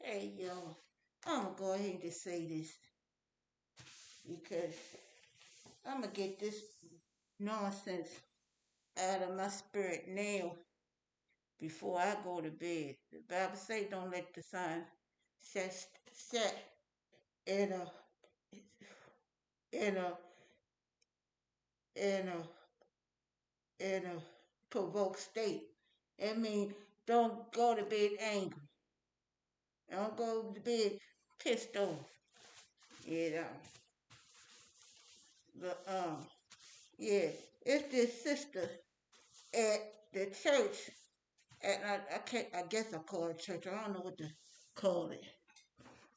Hey, yo, I'm gonna go ahead and just say this because I'm gonna get this nonsense out of my spirit now before I go to bed. The Bible say don't let the sun set in a in a in a in a provoked state. I mean, don't go to bed angry. Don't go to bed pissed off. You know, but yeah, it's this sister at the church, and I can't. I guess I call it church. I don't know what to call it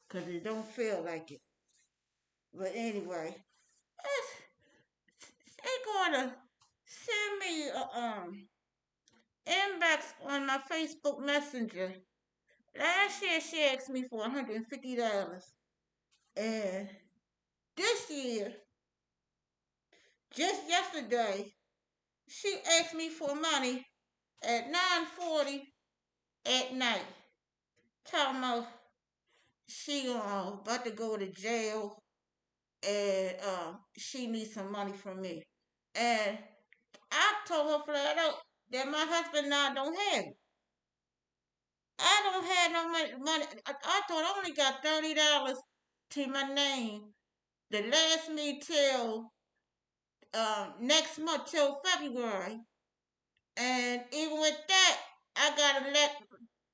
because it don't feel like it. But anyway, they gonna send me a inbox on my Facebook Messenger. Last year she asked me for $150, and this year, just yesterday, she asked me for money at 9:40 at night. Talking about she about to go to jail and she needs some money from me. And I told her flat out that my husband and I don't have it. I don't have no money. I told I only got $30 to my name to last me till next month till February. And even with that, I gotta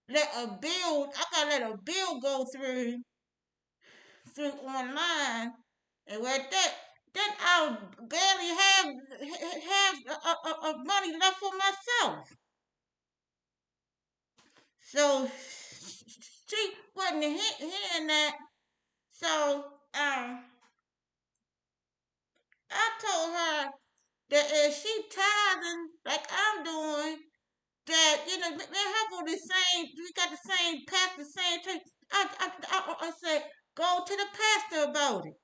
let a bill go through online, and with that, then I'll barely have money left for myself. So she wasn't hearing that. So I told her that if she tithing like I'm doing, that man, how go the same? We got the same pastor, same church. I said, go to the pastor about it.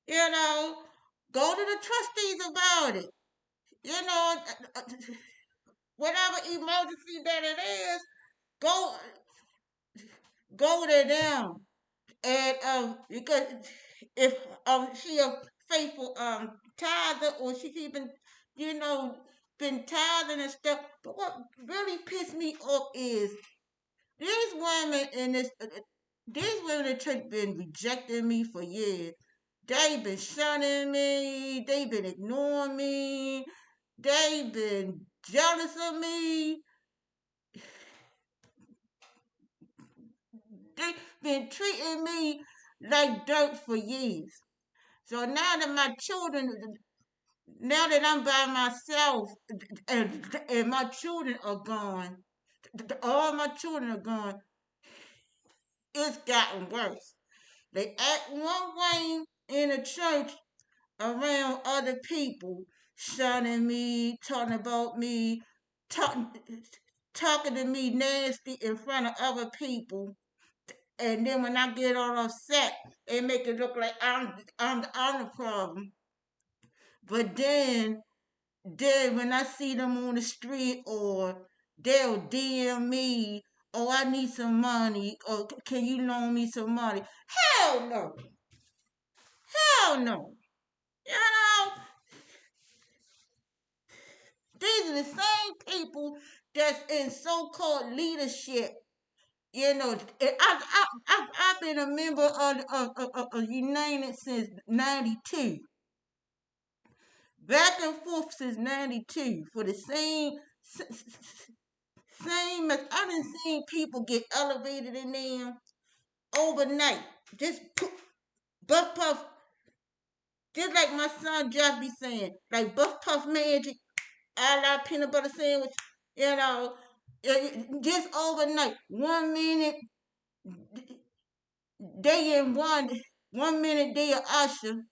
You know, go to the trustees about it. You know, whatever emergency that it is, go go to them. And because if she a faithful tither, or she's even you know been tithing and stuff. But what really pissed me off is these women in this these women in church been rejecting me for years. They've been shunning me. They've been ignoring me. They've been jealous of me. They've been treating me like dirt for years. So now that I'm by myself, and my children are gone, all my children are gone, it's gotten worse. They act one way in the church around other people, shunning me, talking about me, talking, talking to me nasty in front of other people. And then when I get all upset, they make it look like I'm the problem. But then when I see them on the street, or they'll DM me, oh, I need some money, or can you loan me some money? Hell no. Hell no. You know, these are the same people that's in so-called leadership. I've been a member of United since '92, back and forth since '92 for the same as I done seen people get elevated in them overnight. Just buff puff, just like my son Josh be saying, like buff puff magic, a la peanut butter sandwich, you know, just overnight. 1 minute they in one minute they a usher,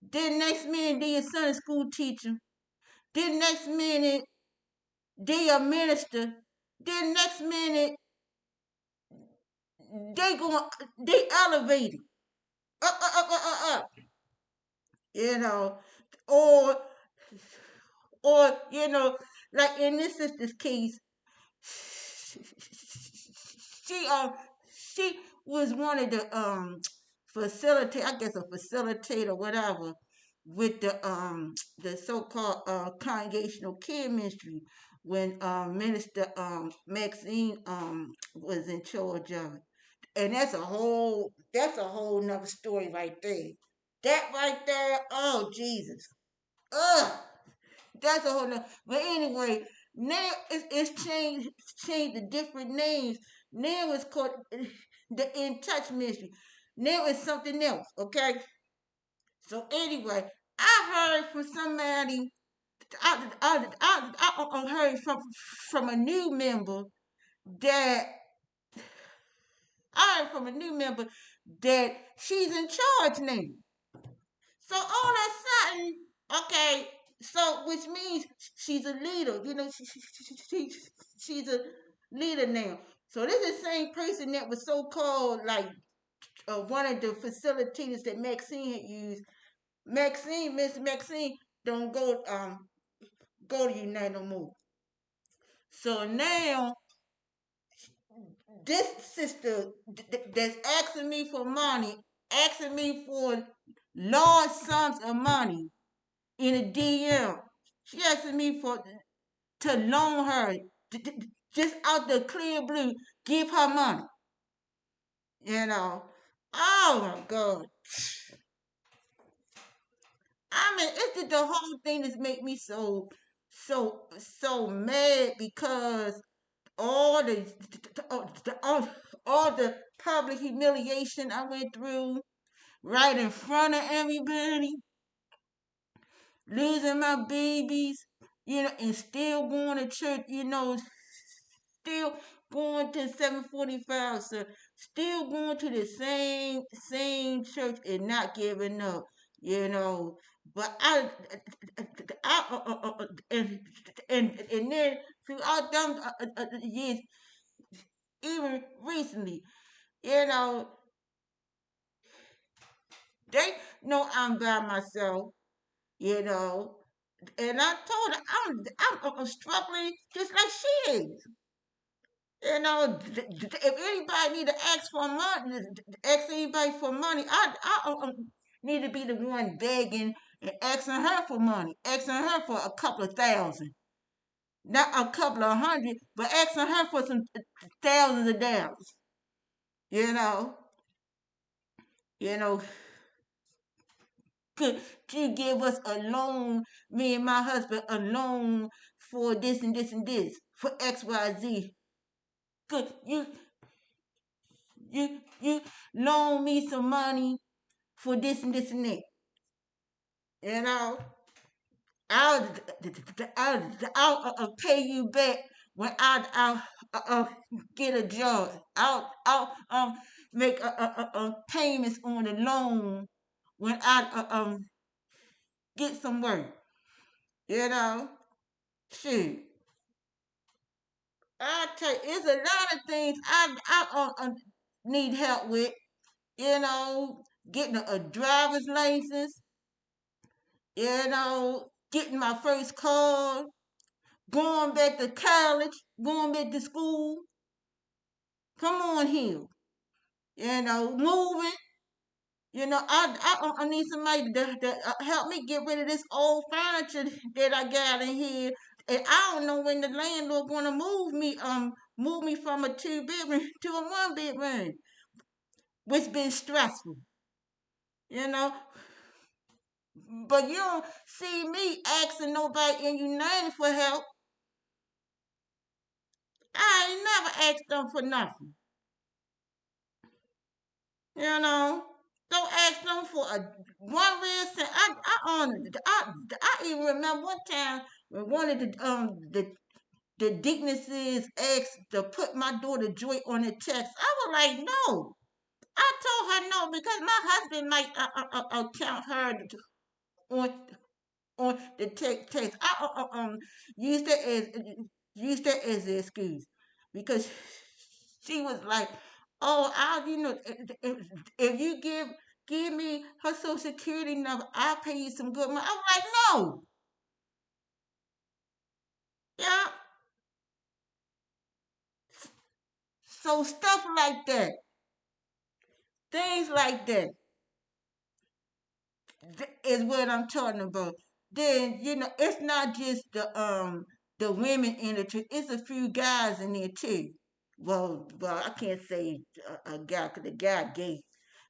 then next minute they a Sunday school teacher, then next minute they a minister, then next minute they elevated up, you know, or like in this sister's case, she she was one of the facilitate, I guess a facilitator, whatever, with the so-called congregational care ministry when Minister Maxine was in charge of it. And that's a whole nother story right there. That right there, oh Jesus. Ugh. That's a whole nother. But anyway, now it's changed to different names. Now it's called the In Touch Ministry. Now it's something else, okay? So anyway, I heard from somebody, I heard from a new member that I heard from a new member that she's in charge now. So all of a sudden, okay, so which means she's a leader. She's a leader now. So this is the same person that was so called like one of the facilitators that Maxine had used. Miss Maxine, don't go to Unite no more. So now this sister that's asking me for money, asking me for large sums of money in a DM. She asking me for to loan her just out the clear blue, give her money. You know. Oh my God. I mean, it's just the whole thing that's make me so mad because all the all the public humiliation I went through right in front of everybody, losing my babies, and still going to church, still going to 745, so still going to the same church and not giving up, you know. But and then throughout them years, even recently, you know, they know I'm by myself, you know. And I told her I'm struggling just like she is. If anybody need to ask for money, ask anybody for money, I need to be the one begging and asking her for money, asking her for a couple of thousand, not a couple of hundred, but asking her for some thousands of dollars. You know, you know, could you give us a loan, me and my husband, a loan for this and this and this, for XYZ? Could you loan me some money for this and this and that? You know, I'll I'll pay you back when I'll get a job. I'll make payments on the loan when I get some work. You know, shoot. I tell you, it's a lot of things I need help with. You know, getting a driver's license. You know, getting my first car, going back to college, going back to school. Come on here. Moving. I need somebody to help me get rid of this old furniture that I got in here. And I don't know when the landlord gonna move me from a 2 bedroom to a 1 bedroom, which been stressful, you know. But you don't see me asking nobody in United for help. I ain't never asked them for nothing. You know, don't ask them for a one real cent. I even remember one time when one of the deaconesses asked to put my daughter Joy on the text. I was like, no. I told her no because my husband might count her on the text. I used that as used that as an excuse because she was like, "Oh, if you give me her social security number, I'll pay you some good money." I was like, "No, yeah." So stuff like that. Things like that is what I'm talking about. Then it's not just the women in the church. It's a few guys in there too. Well, I can't say a guy because the guy gay,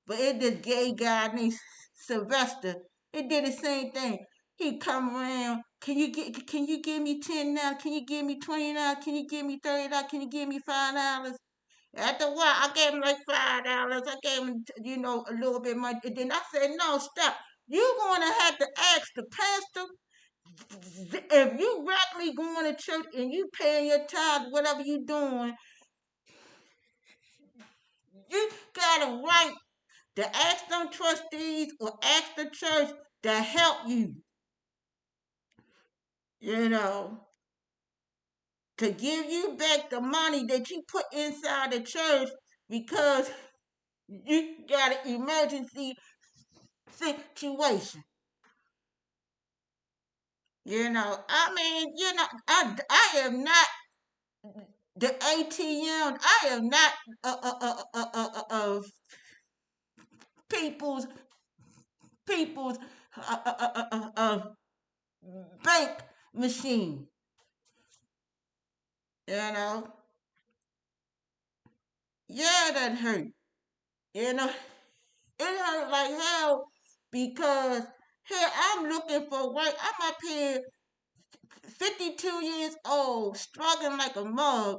but it's this gay guy named Sylvester. He did the same thing. He come around. Can you give me $10 now? Can you give me $20 now? Can you give me $30? Can you give me $5? After a while, I gave him like $5. I gave him, a little bit money. And then I said, no, stop. You're going to have to ask the pastor if you regularly going to church and you paying your tithe, whatever you doing, you got a right to ask them trustees or ask the church to help you, you know, to give you back the money that you put inside the church because you got an emergency situation. I mean, I am not the ATM. I am not people's people's uh, uh, uh, uh, uh, bank machine. You know, yeah, that hurt. You know, it hurt like hell because here I'm looking for work. I'm up here, 52 years old, struggling like a mug,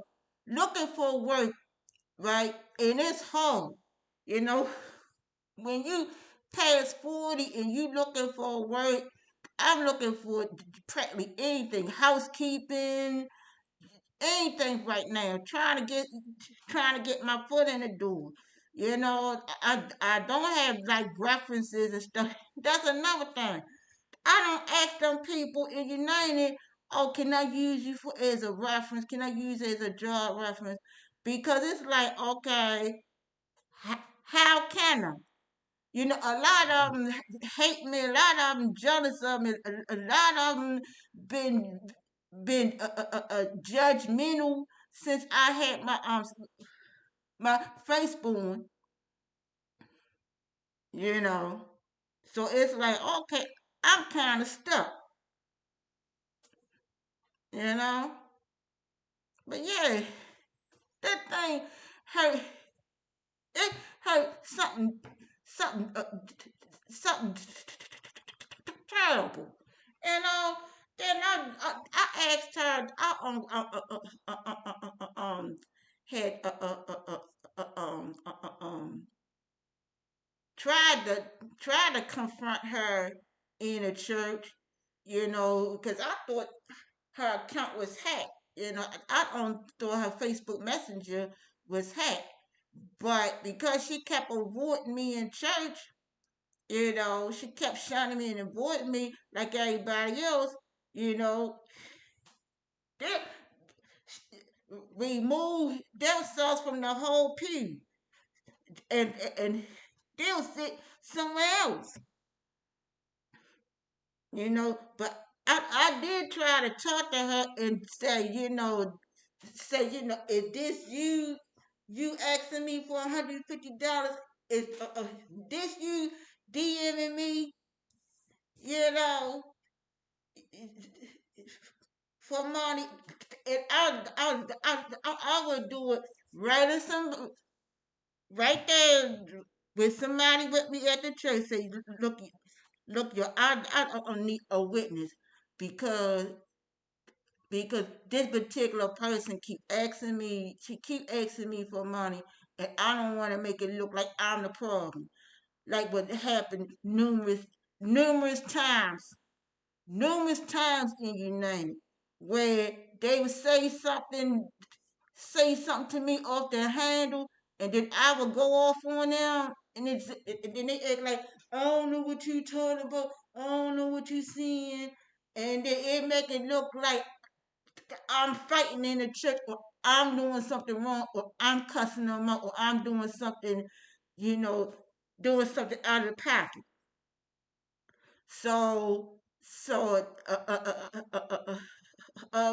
looking for work, right? And it's hard. You know, when you past 40 and you looking for work, I'm looking for practically anything, housekeeping, anything right now. Trying to get my foot in the door. I don't have like references and stuff. That's another thing. I don't ask them people in United, oh, can I use you for as a reference? Can I use it as a job reference? Because it's like, okay, how can I? A lot of them hate me. A lot of them jealous of me. A lot of them been judgmental since I had my firstborn. You know, so it's like okay, I'm kind of stuck. You know, but yeah, that thing hurt. It hurt something something terrible. You know. Then I asked her. Had tried to confront her in a church. Because I thought her account was hacked. I don't thought her Facebook Messenger was hacked. But because she kept avoiding me in church, she kept shunning me and avoiding me like everybody else, you know, they remove themselves from the whole pew and they'll sit somewhere else, But I did try to talk to her and say, is this you asking me for $150? Is this you DMing me, you know, for money? And I would do it right there with somebody with me at the church. Say, look, I don't need a witness because because this particular person she keep asking me for money, and I don't want to make it look like I'm the problem, like what happened numerous times in United, where they would say something to me off their handle, and then I would go off on them, and then they act like I don't know what you talking about, I don't know what you seeing, and then it make it look like I'm fighting in the church, or I'm doing something wrong, or I'm cussing them out, or I'm doing something, you know, doing something out of pocket. So,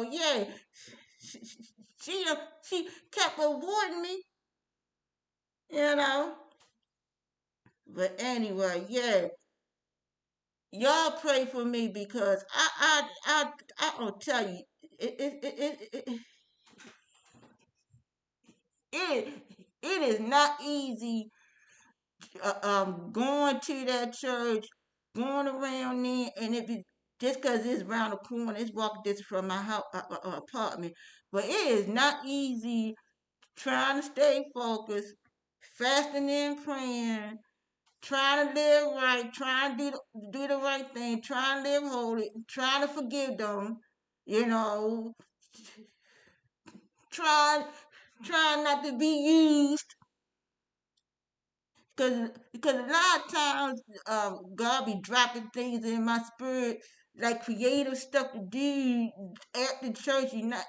yeah, she, she, she kept avoiding me, you know. But anyway, yeah, y'all pray for me because I'll tell you, it it it it it, it, it is not easy going to that church, going around there, and it be just because it's around the corner, it's walking distance from my house, apartment. But it is not easy trying to stay focused, fasting and praying, trying to live right, trying to do the right thing, trying to live holy, trying to forgive them, you know, trying trying not to be used. Because a lot of times God be dropping things in my spirit like creative stuff to do at the church, you not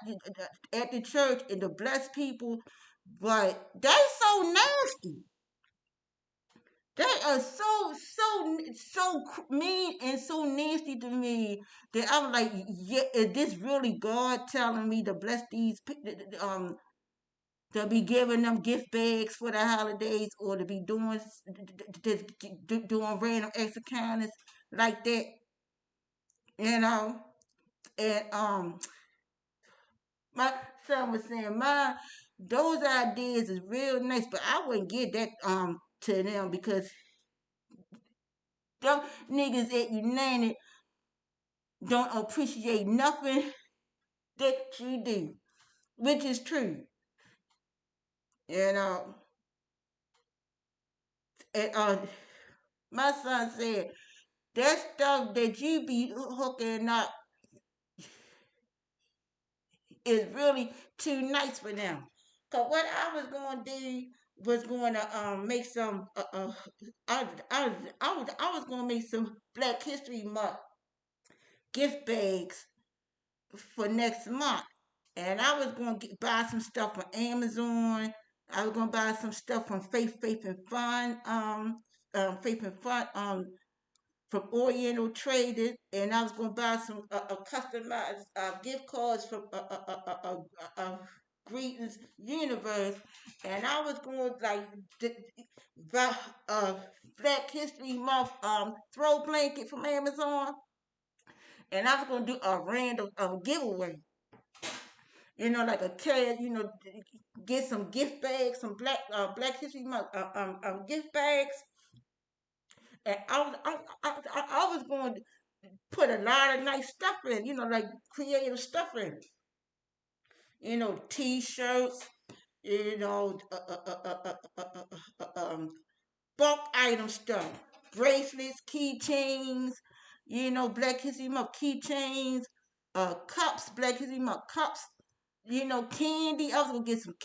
at the church and to bless people, but they so nasty. They are so mean and so nasty to me that I'm like, yeah, is this really God telling me to bless these to be giving them gift bags for the holidays or to be just doing random acts of kindness like that, you know. And my son was saying, "Ma, those ideas is real nice, but I wouldn't give that to them because them niggas at United don't appreciate nothing that you do," which is true, you know. And my son said that stuff that you be hooking up is really too nice for them. Cause what I was going to do was going to make some I was going to make some Black History Month gift bags for next month, and I was going to buy some stuff from Amazon. I was going to buy some stuff from Faith and Fun Faith and Fun from Oriental Traders, and I was going to buy some customized gift cards from Greetings Universe, and I was going to like buy Black History Month throw blanket from Amazon, and I was going to do a random giveaway. You know, like a cash, get some gift bags, some Black History Month gift bags, and I was going to put a lot of nice stuff in, like creative stuff in, t-shirts, you know, bulk item stuff, bracelets, keychains, Black History Month keychains, Black History Month cups, candy. I was gonna get some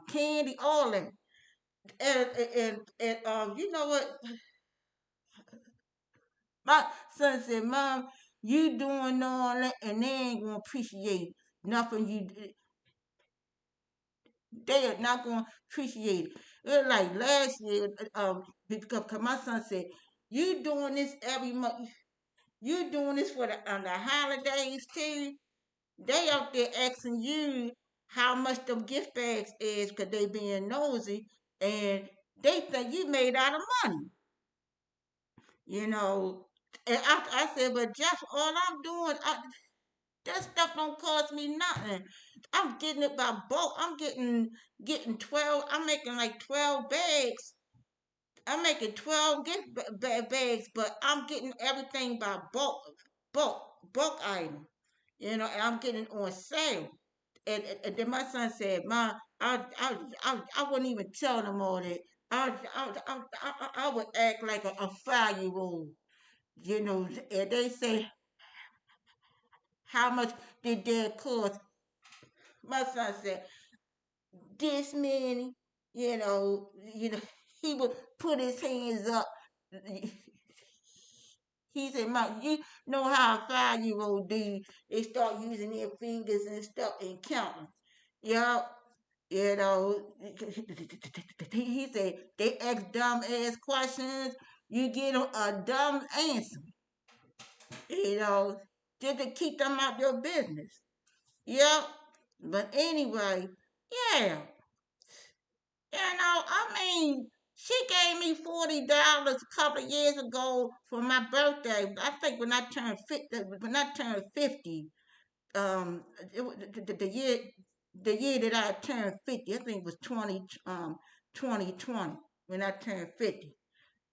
candy, all that. And you know what? My son said, "Mom, you doing all that, and they ain't gonna appreciate nothing you. They are not gonna appreciate it." It was like last year, because my son said, "You doing this every month? You doing this for the holidays too?" They out there asking you how much them gift bags is, cause they being nosy, and they think you made out of money, you know. And I said, "But Jeff, all I'm doing, that stuff don't cost me nothing. I'm getting it by bulk. I'm getting 12. I'm making like 12 bags. I'm making 12 gift bags, but I'm getting everything by bulk, bulk item. And I'm getting it on sale." And then my son said, "Ma, I wouldn't even tell them all that. I would act like a 5 year old, And they say, how much did that cost?" My son said, "This many," he would put his hands up. He said, "Mom, you know how a 5 year old do? They start using their fingers and stuff and counting. Yeah, you know." He said, "They ask dumb ass questions. You get a dumb answer, you know, just to keep them out your business." Yep. But anyway, yeah. I mean, She gave me $40 a couple of years ago for my birthday. I think when I turned 50, the year that I turned 50, I think it was 2020 when I turned 50.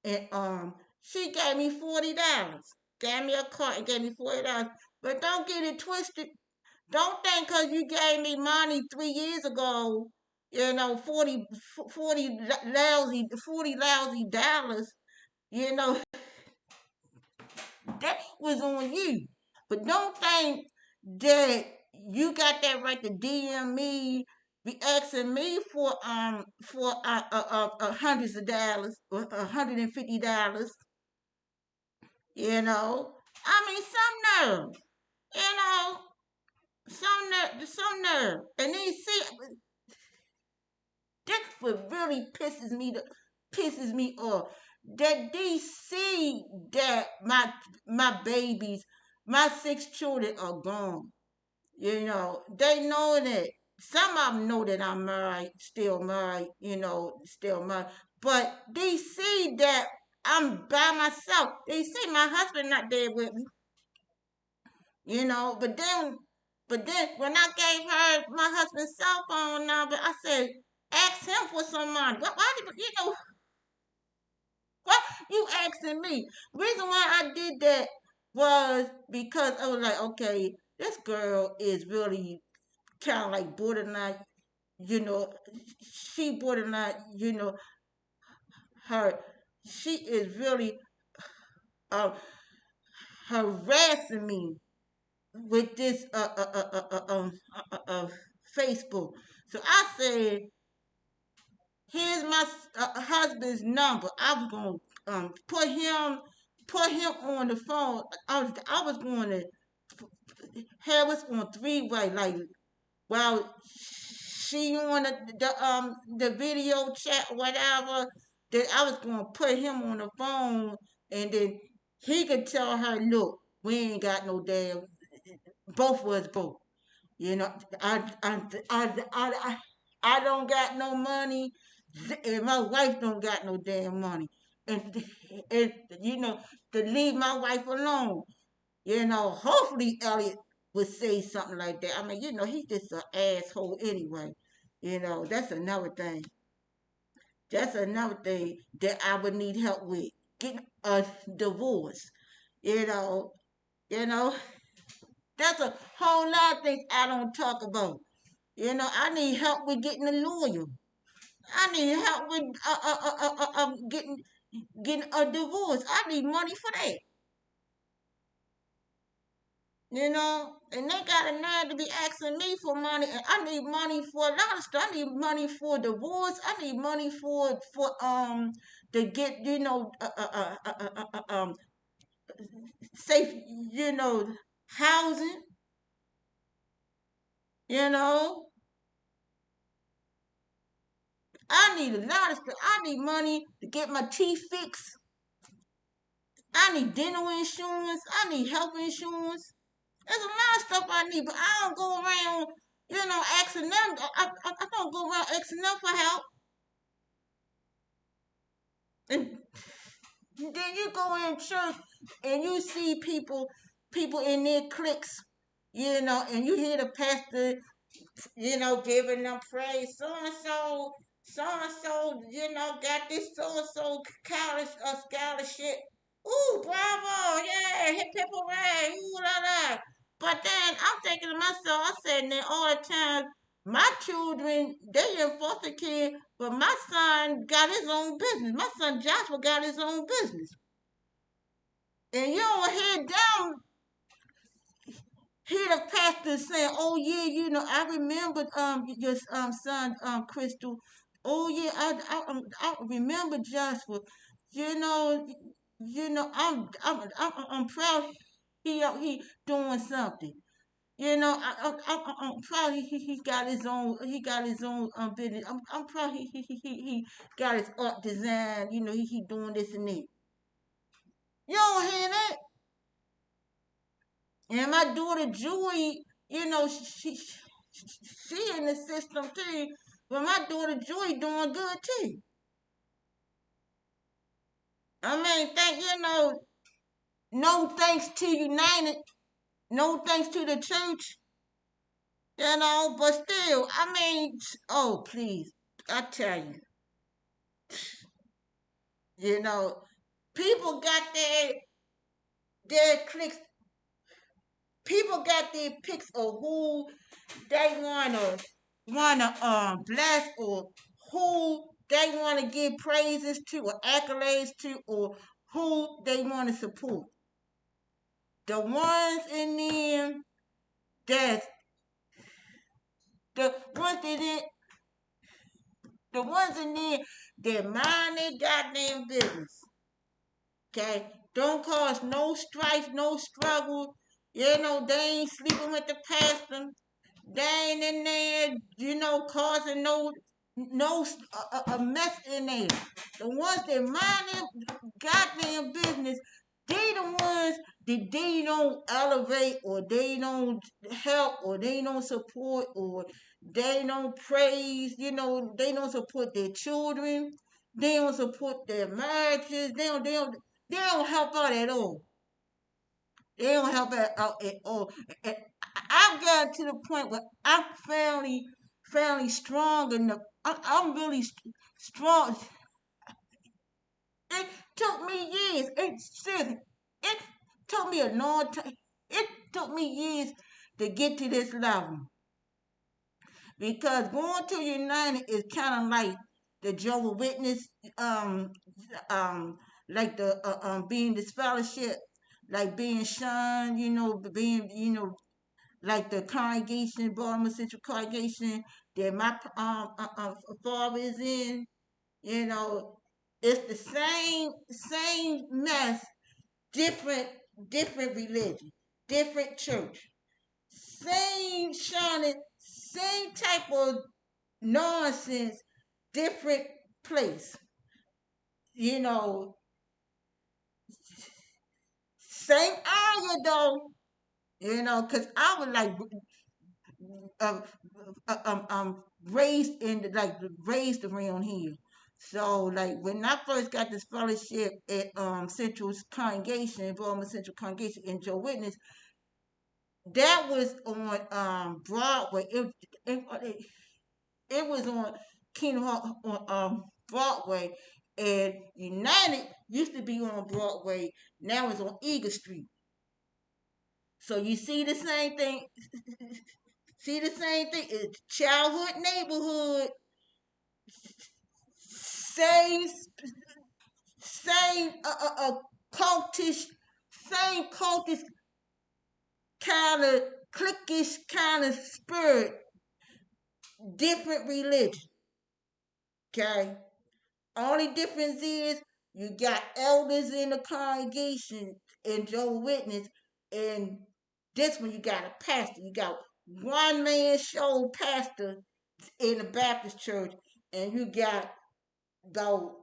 And she gave me $40. Gave me a card and gave me $40. But don't get it twisted. Don't think because you gave me money 3 years ago, 40 lousy dollars, you know, that was on you. But don't think that you got that right to DM me, be asking me for hundreds of dollars or $150. You know, I mean some nerve. You know, some nerve. And then see, that's what really pisses me off. That they see that my babies, my 6 children are gone. They know that. Some of them know that I'm married, still married, still married. But they see that I'm by myself. They see my husband not there with me, But then when I gave her my husband's cell phone number, I said, ask him for some money. Why you asking me? Reason why I did that was because I was like, okay, this girl is really kind of like borderline, you know, she borderline, her, she is really uh, harassing me with this Facebook. So I said, here's my husband's number. I was gonna put him on the phone. I was going to have us on 3-way, like while she on the video chat, whatever. That I was gonna put him on the phone, and then he could tell her, look, we ain't got no damn. Both of us broke. I don't got no money, and my wife don't got no damn money, and to leave my wife alone. Hopefully Elliot would say something like that. I mean, he's just an asshole anyway. That's another thing. That's another thing that I would need help with, getting a divorce. You know, you know. That's a whole lot of things I don't talk about. I need help with getting a lawyer. I need help with getting a divorce. I need money for that. And they got a nerve to be asking me for money, and I need money for a lot of stuff. I need money for divorce. I need money for to get safe housing. You know, I need a lot of stuff. I need money to get my teeth fixed. I need dental insurance. I need health insurance. There's a lot of stuff I need, but I don't go around, asking them. I don't go around asking them for help. And then you go in church and you see people in their cliques, and you hear the pastor, giving them praise. So and so, got this so and so college scholarship. Ooh, bravo, yeah, hip hip hooray, ooh la la. But then I'm thinking to myself, I said, then all the time, my children, they in foster care, but my son got his own business. My son Joshua got his own business. And you don't hear the pastor saying, "Oh yeah, I remember your son Crystal. Oh yeah, I remember Joshua. You know, I'm proud he doing something. I'm proud he got his own business. I'm proud he got his art design. He doing this and that. You don't hear that. And my daughter Joy, she in the system too. But my daughter Joy doing good too. I mean, no thanks to United, no thanks to the church, but still, I mean, oh, please, I tell you, you know, people got their clicks, people got their picks of who they wanna bless or who they wanna give praises to or accolades to or who they wanna support. The ones in them that the ones that in the ones in there that mind their goddamn business. Okay? Don't cause no strife, no struggle. They ain't sleeping with the pastor. They ain't in there, causing no a mess in there. The ones that mind their goddamn business, they the ones that they don't elevate or they don't help or they don't support or they don't praise. They don't support their children. They don't support their marriages. They don't help out at all. They don't help out at all. And I've gotten to the point where I'm fairly strong enough. I'm really strong. It took me years. Seriously, it took me a long time. It took me years to get to this level because going to United is kind of like the Jehovah Witness, um, like the being this fellowship, like being shunned, being like the congregation, Baltimore Central congregation that my father is in. You know, it's the same mess, different different religion, different church, same shining, same type of nonsense, different place. You know, same area though. Cause I was like um, raised raised around here. So like when I first got this fellowship at Central Congregation, Baltimore Central Congregation in Joe Witness, that was on Broadway. It was on Kingdom Hall on Broadway, and United used to be on Broadway. Now it's on Eagle Street. So you see the same thing. See the same thing. It's childhood neighborhood, same same cultish, same cultish kind of cliquish kind of spirit, different religion. Okay, only difference is you got elders in the congregation in Jehovah's Witness, and this one you got a pastor. You got one man show pastor in the Baptist church, and you got about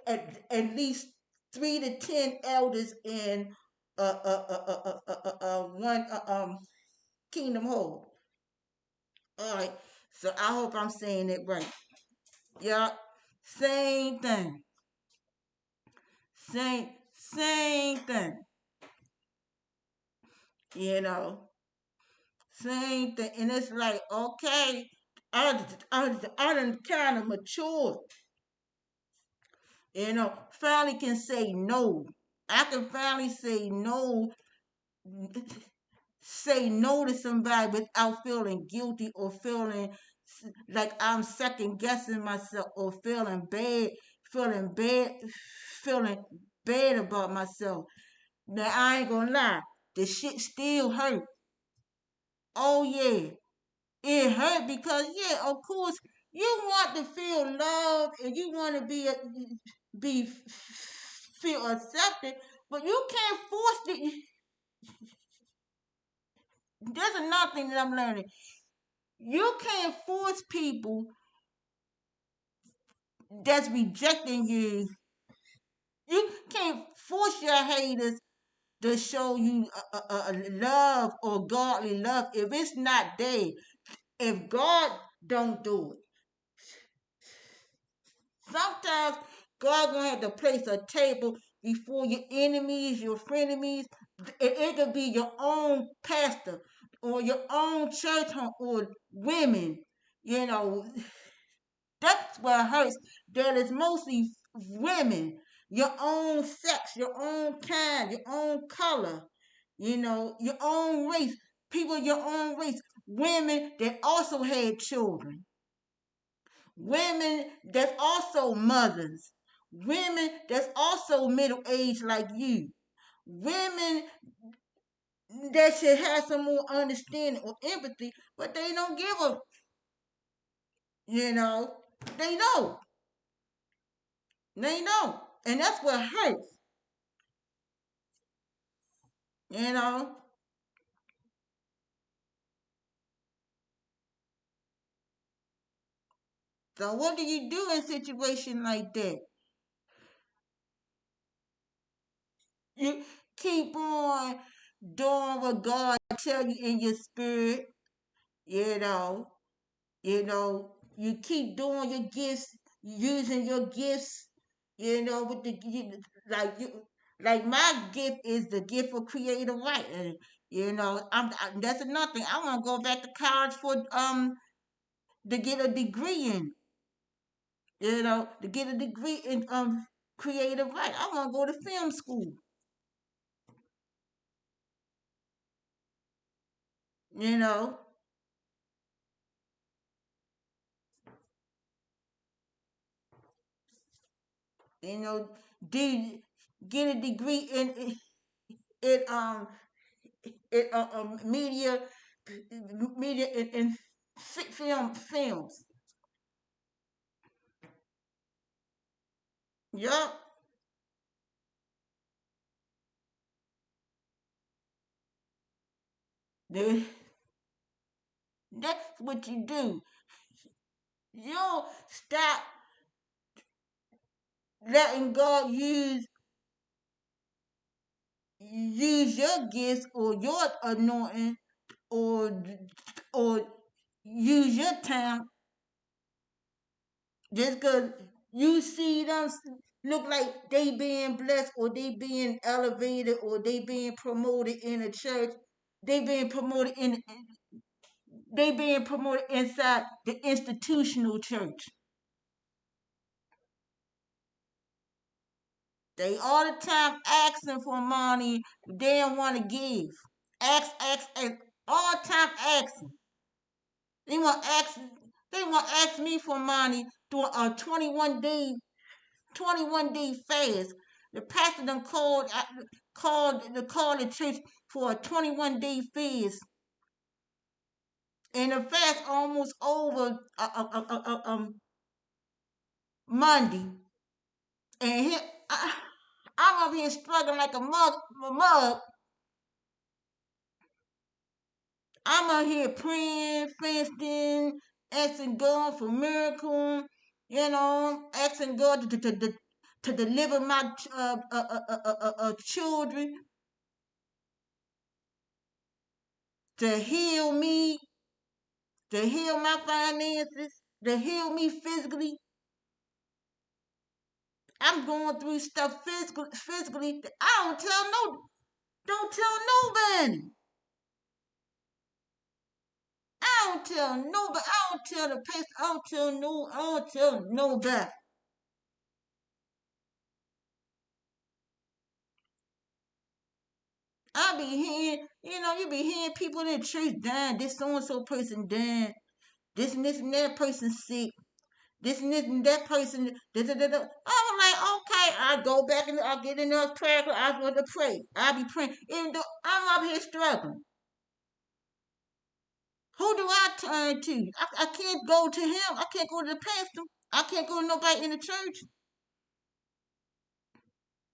at least 3 to 10 elders in one Kingdom Hall. All right, so I hope I'm saying it right. Yeah, same thing, same thing. You know, same thing, and it's like okay, I done kind of matured. Finally can say no. I can finally say no to somebody without feeling guilty or feeling like I'm second guessing myself or feeling bad, feeling bad about myself. Now I ain't gonna lie, the shit still hurt. Oh yeah, it hurt because yeah, of course you want to feel loved and you want to be feel accepted, but you can't force the. There's another thing that I'm learning. You can't force people that's rejecting you. You can't force your haters to show you love or godly love if it's not there. If God don't do it, sometimes God gonna have to place a table before your enemies, your frenemies. It could be your own pastor or your own church home or women. You know, that's what hurts. That is mostly women, your own sex, your own kind, your own color, your own race, people your own race, women that also had children, women that's also mothers, women that's also middle aged like you, women that should have some more understanding or empathy, but they don't give a, you know, they don't. They don't. And that's what hurts, you know. So what do you do in a situation like that? You keep on doing what God tell you in your spirit, you know. You keep doing your gifts, using your gifts, with like you like my gift is the gift for creative writing. That's another thing. I want to go back to college for to get a degree in, to get a degree in creative writing. I want to go to film school. You know, you know, do get a degree in media in films. Yup, that's what you do. You don't stop letting God use your gifts or your anointing or or use your time just because you see them look like they being blessed or they being elevated or they being promoted in a church. They being promoted in they being promoted inside the institutional church. They all the time asking for money. They don't want to give. Ask. All the time asking. They want ask. They want ask me for money through a 21 day fast. The pastor done called the church for a 21 day fast, and the fast almost over Monday. And I'm up here struggling like a mug. I'm out here praying, fasting, asking God for miracle, asking God to deliver my children, to heal me, to heal my finances, to heal me physically. I'm going through stuff physically that I don't tell nobody. I don't tell nobody. I don't tell the pastor. I don't tell nobody. I be hearing, you be hearing people in the church dying. This so and so person dying. This and that person sick. This and this and that person. Da, da, da, da. I'm like, okay, I go back and I get in the prayer. I want to pray. I be praying. Even though I'm up here struggling. Who do I turn to? I can't go to him. I can't go to the pastor. I can't go to nobody in the church.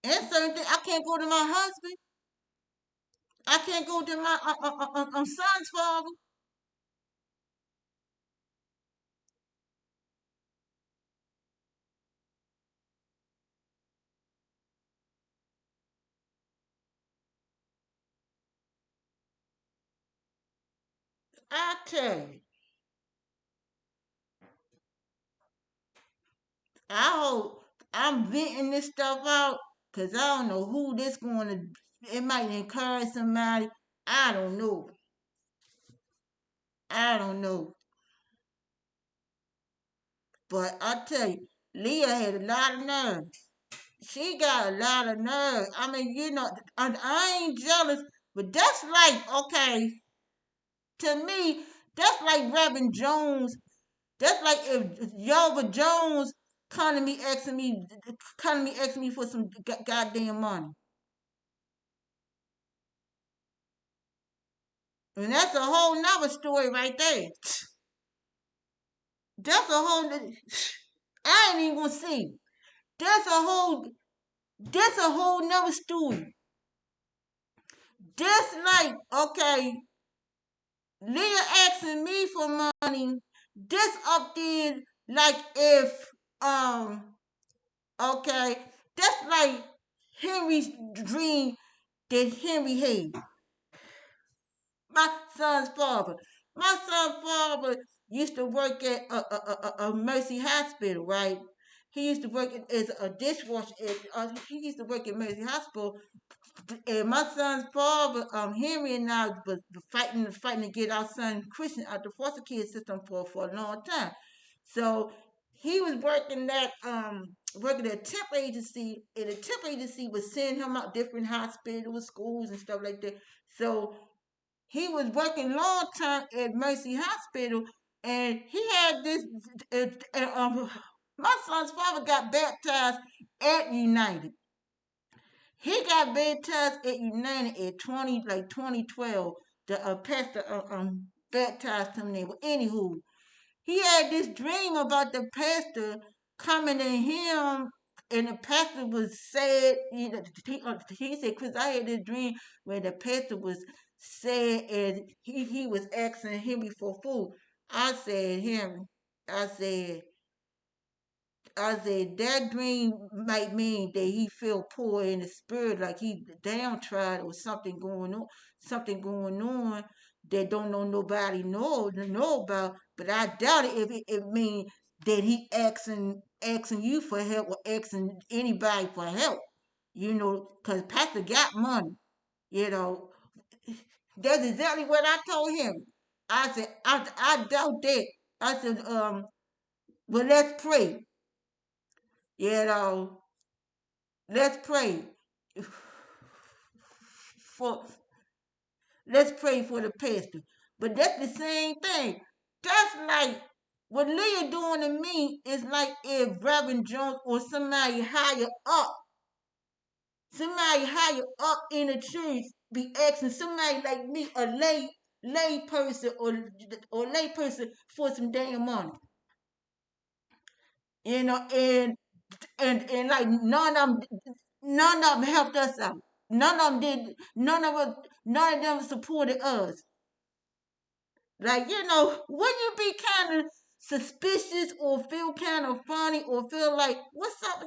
And certain things, I can't go to my husband. I can't go to my son's father. I tell you, I hope. I'm venting this stuff out because I don't know who this going to. It might encourage somebody. I don't know. I don't know. But I tell you, Leah had a lot of nerve. She got a lot of nerve. I mean, I ain't jealous, but that's like, okay, to me, that's like Reverend Jones. That's like if Yova Jones calling me asking me for some goddamn money. And that's a whole nother story right there. That's a whole, I ain't even gonna see. That's a whole, that's a whole nother story. Just like, okay, Leah asking me for money. This up there, like if, um, okay, that's like Henry's dream that Henry had. My son's father. My son's father used to work at a Mercy Hospital, right? He used to work as a dishwasher. He used to work at Mercy Hospital. And my son's father, Henry, and I was fighting to get our son Christian out the foster care system for a long time. So he was working at a temp agency, and the temp agency was sending him out different hospitals, schools, and stuff like that. So he was working long time at Mercy Hospital, and he had this. Uh, uh, um, my son's father got baptized at United. He got baptized at United at 2012. The pastor baptized him there. But anywho, he had this dream about the pastor coming to him, and the pastor was sad. He said, "Chris, I had this dream where the pastor was sad, and he was asking Henry for food." I said, Henry, I said, I said that dream might mean that he feel poor in the spirit, like he downtrodden or something going on that don't know nobody know about. But I doubt it if it mean that he asking you for help or asking anybody for help. Cause Pastor got money. You know, that's exactly what I told him. I said I doubt that. I said well let's pray. You know, let's pray for let's pray for the pastor. But that's the same thing. That's like what Leah doing to me is like if Reverend Jones or somebody higher up in the church be asking somebody like me, a lay person or lay person for some damn money. And like none of them helped us out. None of them did. None of them supported us. Like when you be kind of suspicious or feel kind of funny or feel like what's up,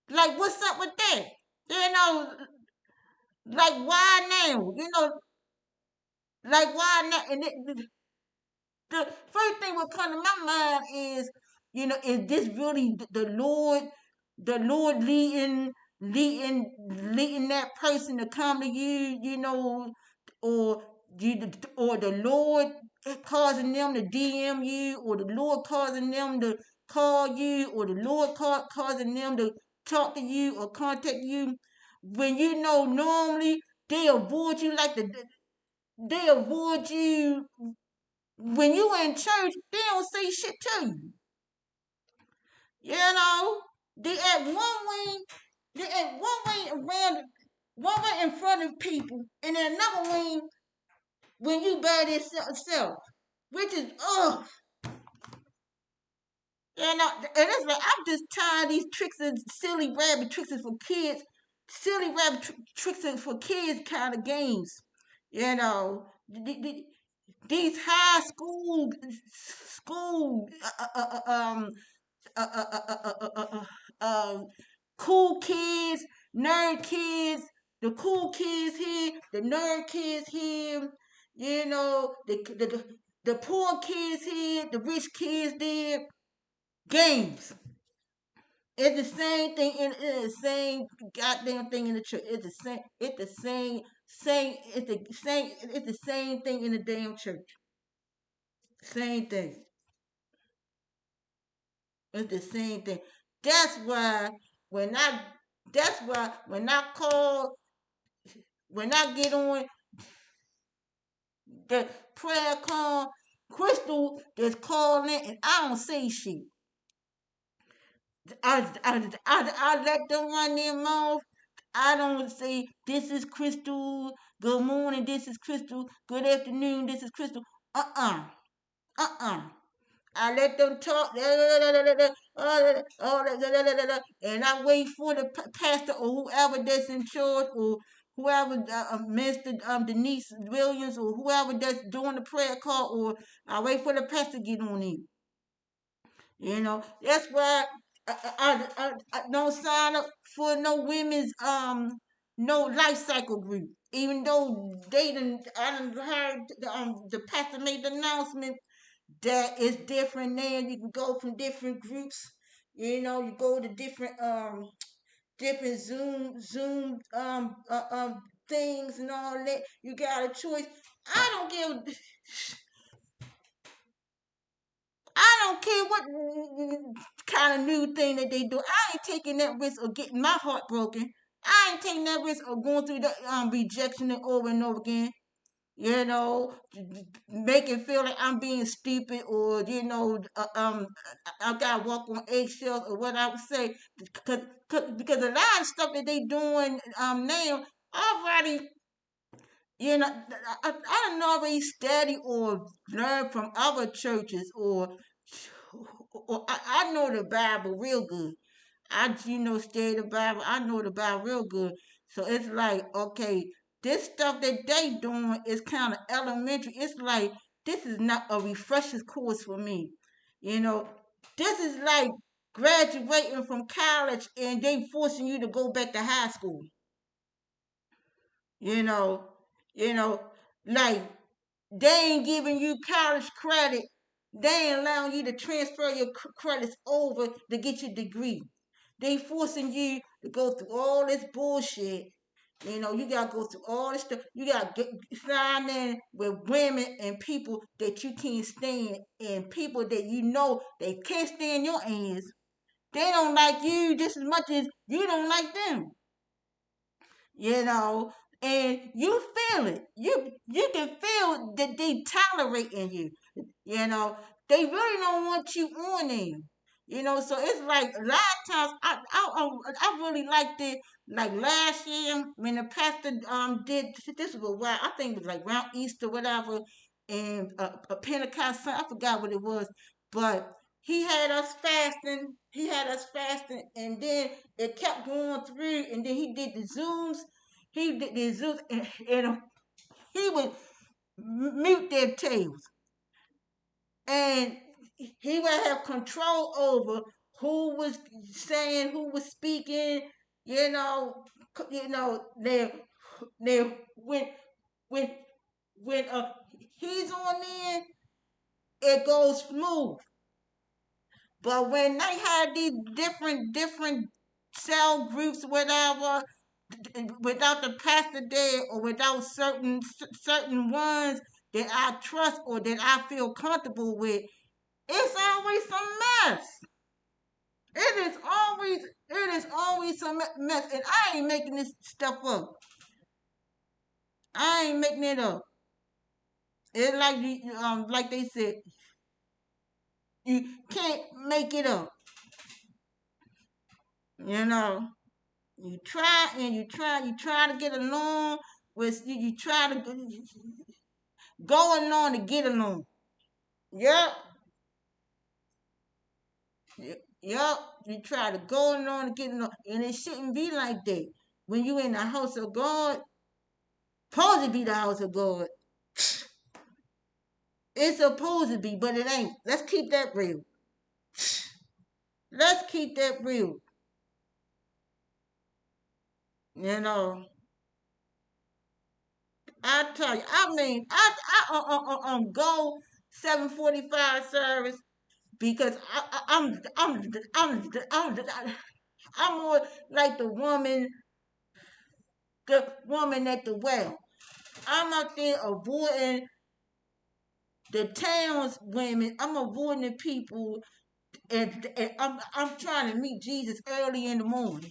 like what's up with that, you know, like why now, like why now? And the first thing what come to my mind is, is this really the Lord leading that person to come to you, or or the Lord causing them to DM you, or the Lord causing them to call you, or the Lord causing them to talk to you or contact you when normally they avoid you they avoid you when you in church, they don't say shit to you. You know, they at one way around, one way in front of people, and then another way when you by yourself, which is and it's like I'm just tired of these tricks and silly rabbit tricks for kids, silly rabbit tricks for kids kind of games. You know, these high school uh, uh, uh, uh, uh, uh, uh, um, cool kids, nerd kids, the cool kids here, the nerd kids here, the poor kids here, the rich kids there, games. It's the same thing in the same goddamn thing in the church. It's the same. It's the same. It's the same thing in the damn church. Same thing. It's the same thing. That's why when I that's why when I get on the prayer call, Crystal is calling and I don't say shit. I let them run their mouth. I don't say, this is Crystal, good morning, this is Crystal, good afternoon, this is Crystal. Uh-uh, uh-uh. I let them talk, and I wait for the pastor or whoever that's in charge or whoever, Minister Denise Williams or whoever that's doing the prayer call, or I wait for the pastor to get on in. That's why I don't sign up for no women's no life cycle group. Even though I done heard the pastor made the announcement that it's different now. You can go from different groups. You go to different Zoom things and all that. You got a choice. I don't give I don't care what kind of new thing that they do. I ain't taking that risk of getting my heart broken. I ain't taking that risk of going through the rejection over and over again. You know, make it feel like I'm being stupid, or I gotta walk on eggshells, or what I would say, because a lot of stuff that they doing now already, I don't already study or learn from other churches, or I know the Bible real good. Study the Bible. I know the Bible real good. So it's like, okay, this stuff that they doing is kind of elementary. It's like, this is not a refresher course for me. You know, this is like graduating from college and they forcing you to go back to high school. You know, you know, like they ain't giving you college credit. They ain't allowing you to transfer your credits over to get your degree. They forcing you to go through all this bullshit. You gotta go through all this stuff. You gotta sign in with women and people that you can't stand, and people that they can't stand your ass. They don't like you just as much as you don't like them. you know, and you feel it. You can feel that they tolerating you. You know, they really don't want you on them. So it's like a lot of times I really liked it. Like last year when the pastor did this was a while. I think it was like around Easter whatever, and a Pentecost Sunday. I forgot what it was, but he had us fasting. He had us fasting, and then it kept going through, and then he did the zooms. He did the zooms, and he would mute their tails, and he would have control over who was saying, who was speaking. You know, they when when he's on there, it goes smooth. But when they had these different cell groups, whatever, without the pastor there, or without certain ones that I trust or that I feel comfortable with, it's always some mess. It is always some mess, and I ain't making this stuff up. I ain't making it up. It's like they said, you can't make it up. You know, you try to get along with you try to go along to get along. Yep, yep. You try to go along to get along, and it shouldn't be like that. When you in the house of God, supposed to be the house of God. It's supposed to be, but it ain't. Let's keep that real. Let's keep that real. You know, I tell you, I mean, I go 7:45 service. because I'm more like the woman at the well. I'm out there avoiding the town's women. I'm avoiding the people, and I'm trying to meet Jesus early in the morning.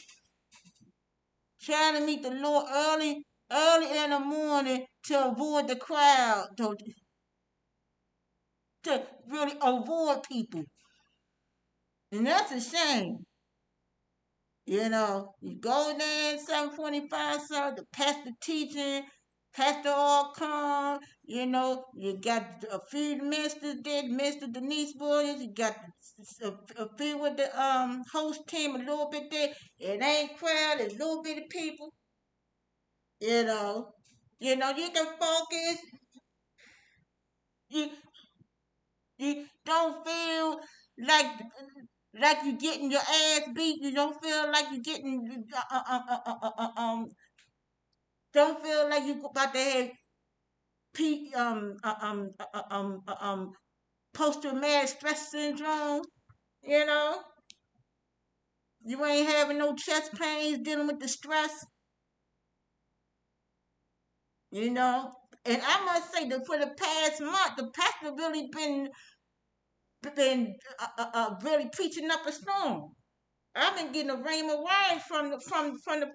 Trying to meet the Lord early in the morning to avoid the crowd, to really avoid people. And that's a shame. You go there at 7:45, sir, the pastor teaching, pastor all come, you got a few ministers there, Minister Denise Williams, you got a few with the host team, a little bit there. It ain't crowd, it's a little bit of people, you know. You can focus, you you don't feel like you getting your ass beat. You don't feel like you getting don't feel like you about to have P, post traumatic stress syndrome. You know, you ain't having no chest pains dealing with the stress. You know, and I must say that for the past month, the pastor really been really preaching up a storm. I've been getting a rhema word from the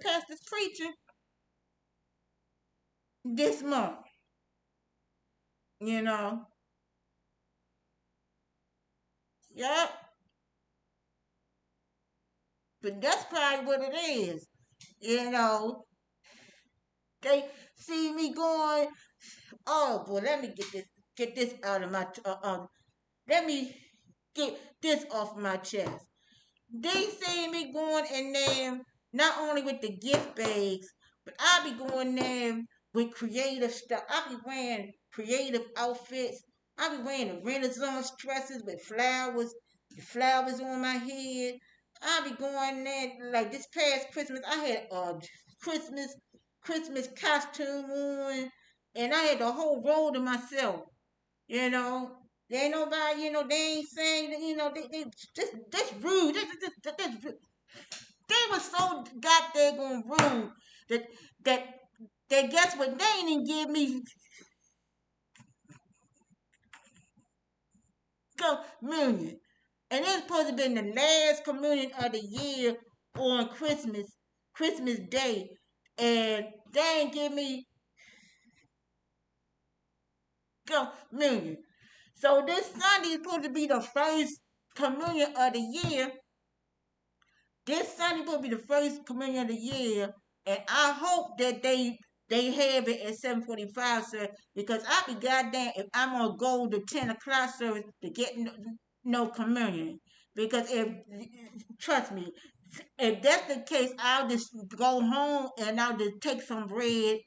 pastor's preaching this month. You know, yep. But that's probably what it is. You know, they see me going. Oh boy, let me get this out of my. Let me get this off my chest. They see me going in there not only with the gift bags, but I be going there with creative stuff. I be wearing creative outfits. I be wearing the Renaissance dresses with flowers on my head. I be going there like this past Christmas. I had a Christmas Christmas costume on, and I had the whole roll to myself. You know, there ain't nobody. They ain't saying. They this rude. This they were so goddamn rude that that that guess what? They ain't even give me communion. And it's supposed to be the last communion of the year on Christmas Day. And they ain't give me communion. So this Sunday is supposed to be the first communion of the year. This Sunday will be the first communion of the year, and I hope that they have it at 7:45, sir, because I be goddamn if I'm gonna go to 10 o'clock service to get no communion. Because if trust me, if that's the case, I'll just go home and I'll just take some bread.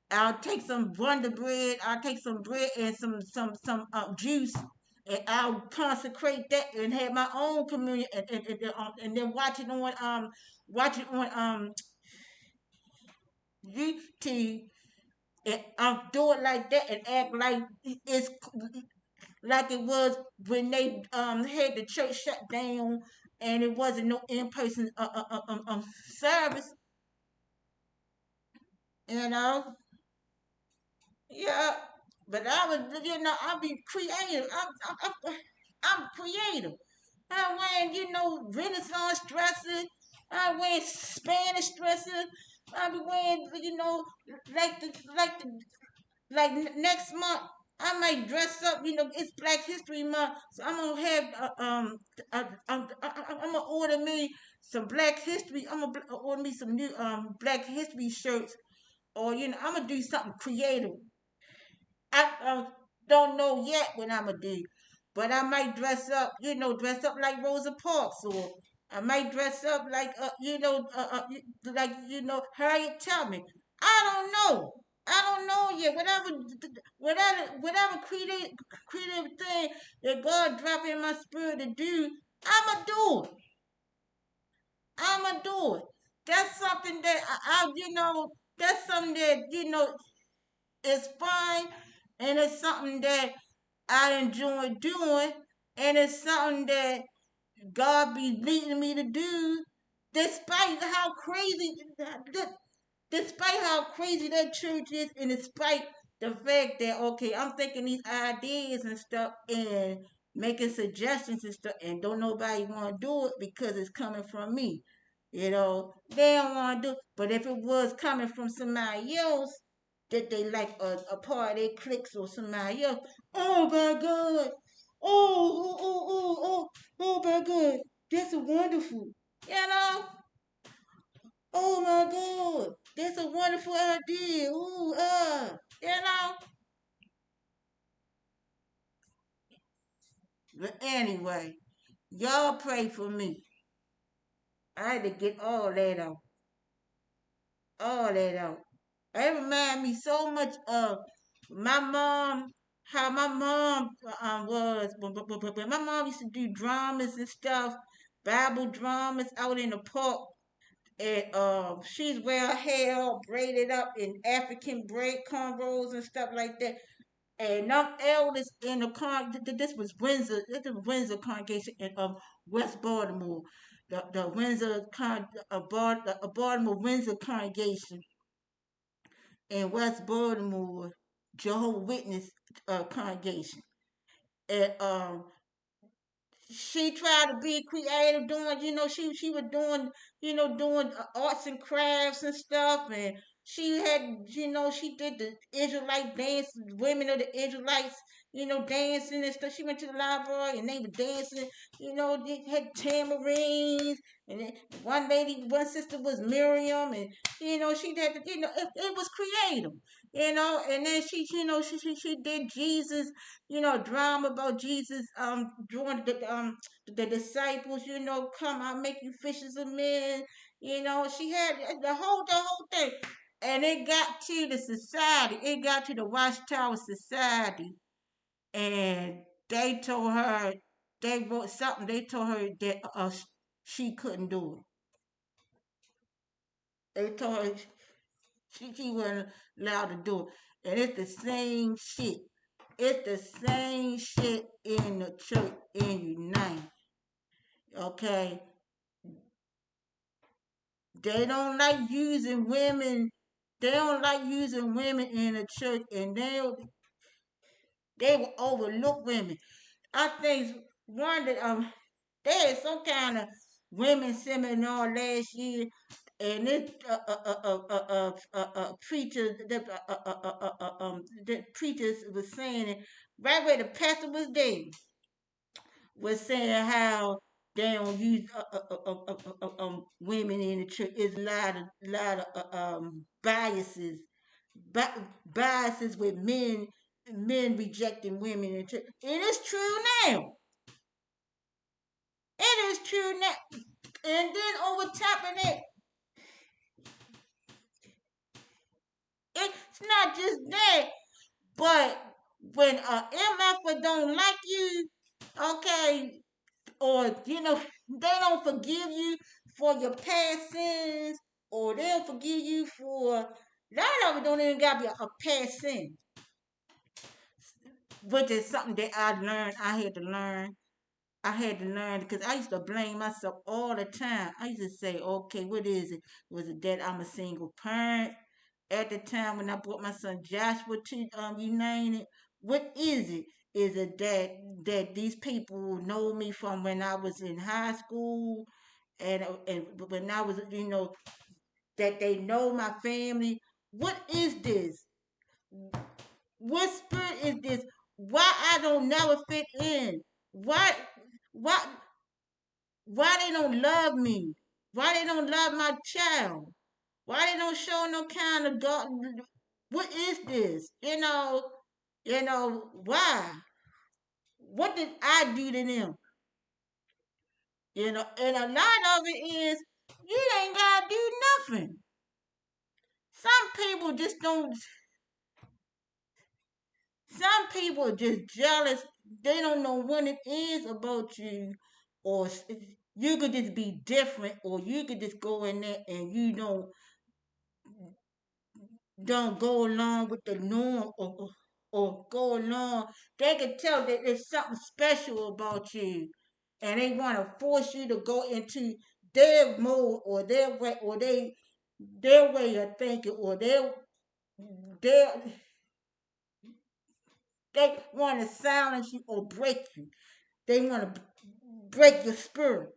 I'll take some Wonder Bread. I'll take some bread and some juice, and I'll consecrate that and have my own communion, and then watch it on YouTube, and I'll do it like that and act like it's like it was when they had the church shut down and it wasn't no in person service. You know, yeah. But I was, I'll be creative. I'm creative. I'm wearing, Renaissance dresses. I'm wearing Spanish dresses. I'll be wearing, like the, like the, next month. I might dress up. It's Black History Month, so I'm gonna have, I'm gonna order me some Black History. I'm gonna order me some new Black History shirts, or I'm gonna do something creative. I don't know yet what I'm gonna do, but I might dress up like Rosa Parks, or I might dress up like Harriet Tubman. I don't know. I don't know yet. Whatever creative thing that God drop in my spirit to do, I'ma do it. I'ma do it. That's something that that's something that is fun, and it's something that I enjoy doing, and it's something that God be leading me to do, despite how crazy, despite how crazy that church is, and despite the fact that okay, I'm thinking these ideas and stuff and making suggestions and stuff, and don't nobody want to do it because it's coming from me. They don't want to do it. But if it was coming from somebody else that they like a part of their cliques or somebody else, oh my God, oh my God, that's wonderful. You know, oh my God, that's a wonderful idea. Ooh, you know. But anyway, y'all pray for me. I had to get all that out. It reminds me so much of my mom, how my mom was. But my mom used to do dramas and stuff, Bible dramas out in the park. And she's wear her hair all braided up in African braid cornrows and stuff like that. And I'm eldest in the this was Windsor, this is Windsor congregation in West Baltimore. The Windsor Baltimore Windsor congregation in West Baltimore, Jehovah Witness congregation. And she tried to be creative doing, she was doing, doing arts and crafts and stuff. And she had, she did the Israelite dance, women of the Israelites, dancing and stuff. She went to the library and they were dancing, they had tamarines. And then one sister was Miriam. And, she had, it was creative, and then she did Jesus, drama about Jesus, drawing the disciples, come, I'll make you fishers of men. She had the whole thing. And it got to the society, it got to the Watchtower Society, and they told her, they wrote something, they told her that she couldn't do it. They told her she wasn't allowed to do it. And it's the same shit. It's the same shit in the church in United. Okay? They don't like using women. They don't like using women in the church, and they will overlook women. I think one that there is some kind of women seminar last year, and this preacher, the preachers was saying it right where the pastor was there, was saying how they don't use women in the church. It's a lot of biases, biases with men rejecting women in church. It is true now. It is true now. And then over top of that, it's not just that, but when a MF don't like you, okay, or they don't forgive you for your past sins, or they don't forgive you for a lot of it don't even gotta be a past sin, which is something that I had to learn because I used to blame myself all the time. I used to say, okay, what is it? Was it that I'm a single parent at the time when I brought my son Joshua to United? What is it? Is it that these people know me from when I was in high school, and when I was, that they know my family? What is this? What spirit is this? Why I don't never fit in? Why why why they don't love me? Why they don't love my child? Why they don't show no kind of God? What is this? Why? What did I do to them? And a lot of it is you ain't gotta do nothing. Some people just don't. Some people are just jealous. They don't know what it is about you, or you could just be different, or you could just go in there and you don't go along with the norm. or go along, they can tell that there's something special about you, and they want to force you to go into their mode or their way or their way of thinking or their they want to silence you or break you. They want to break your spirit,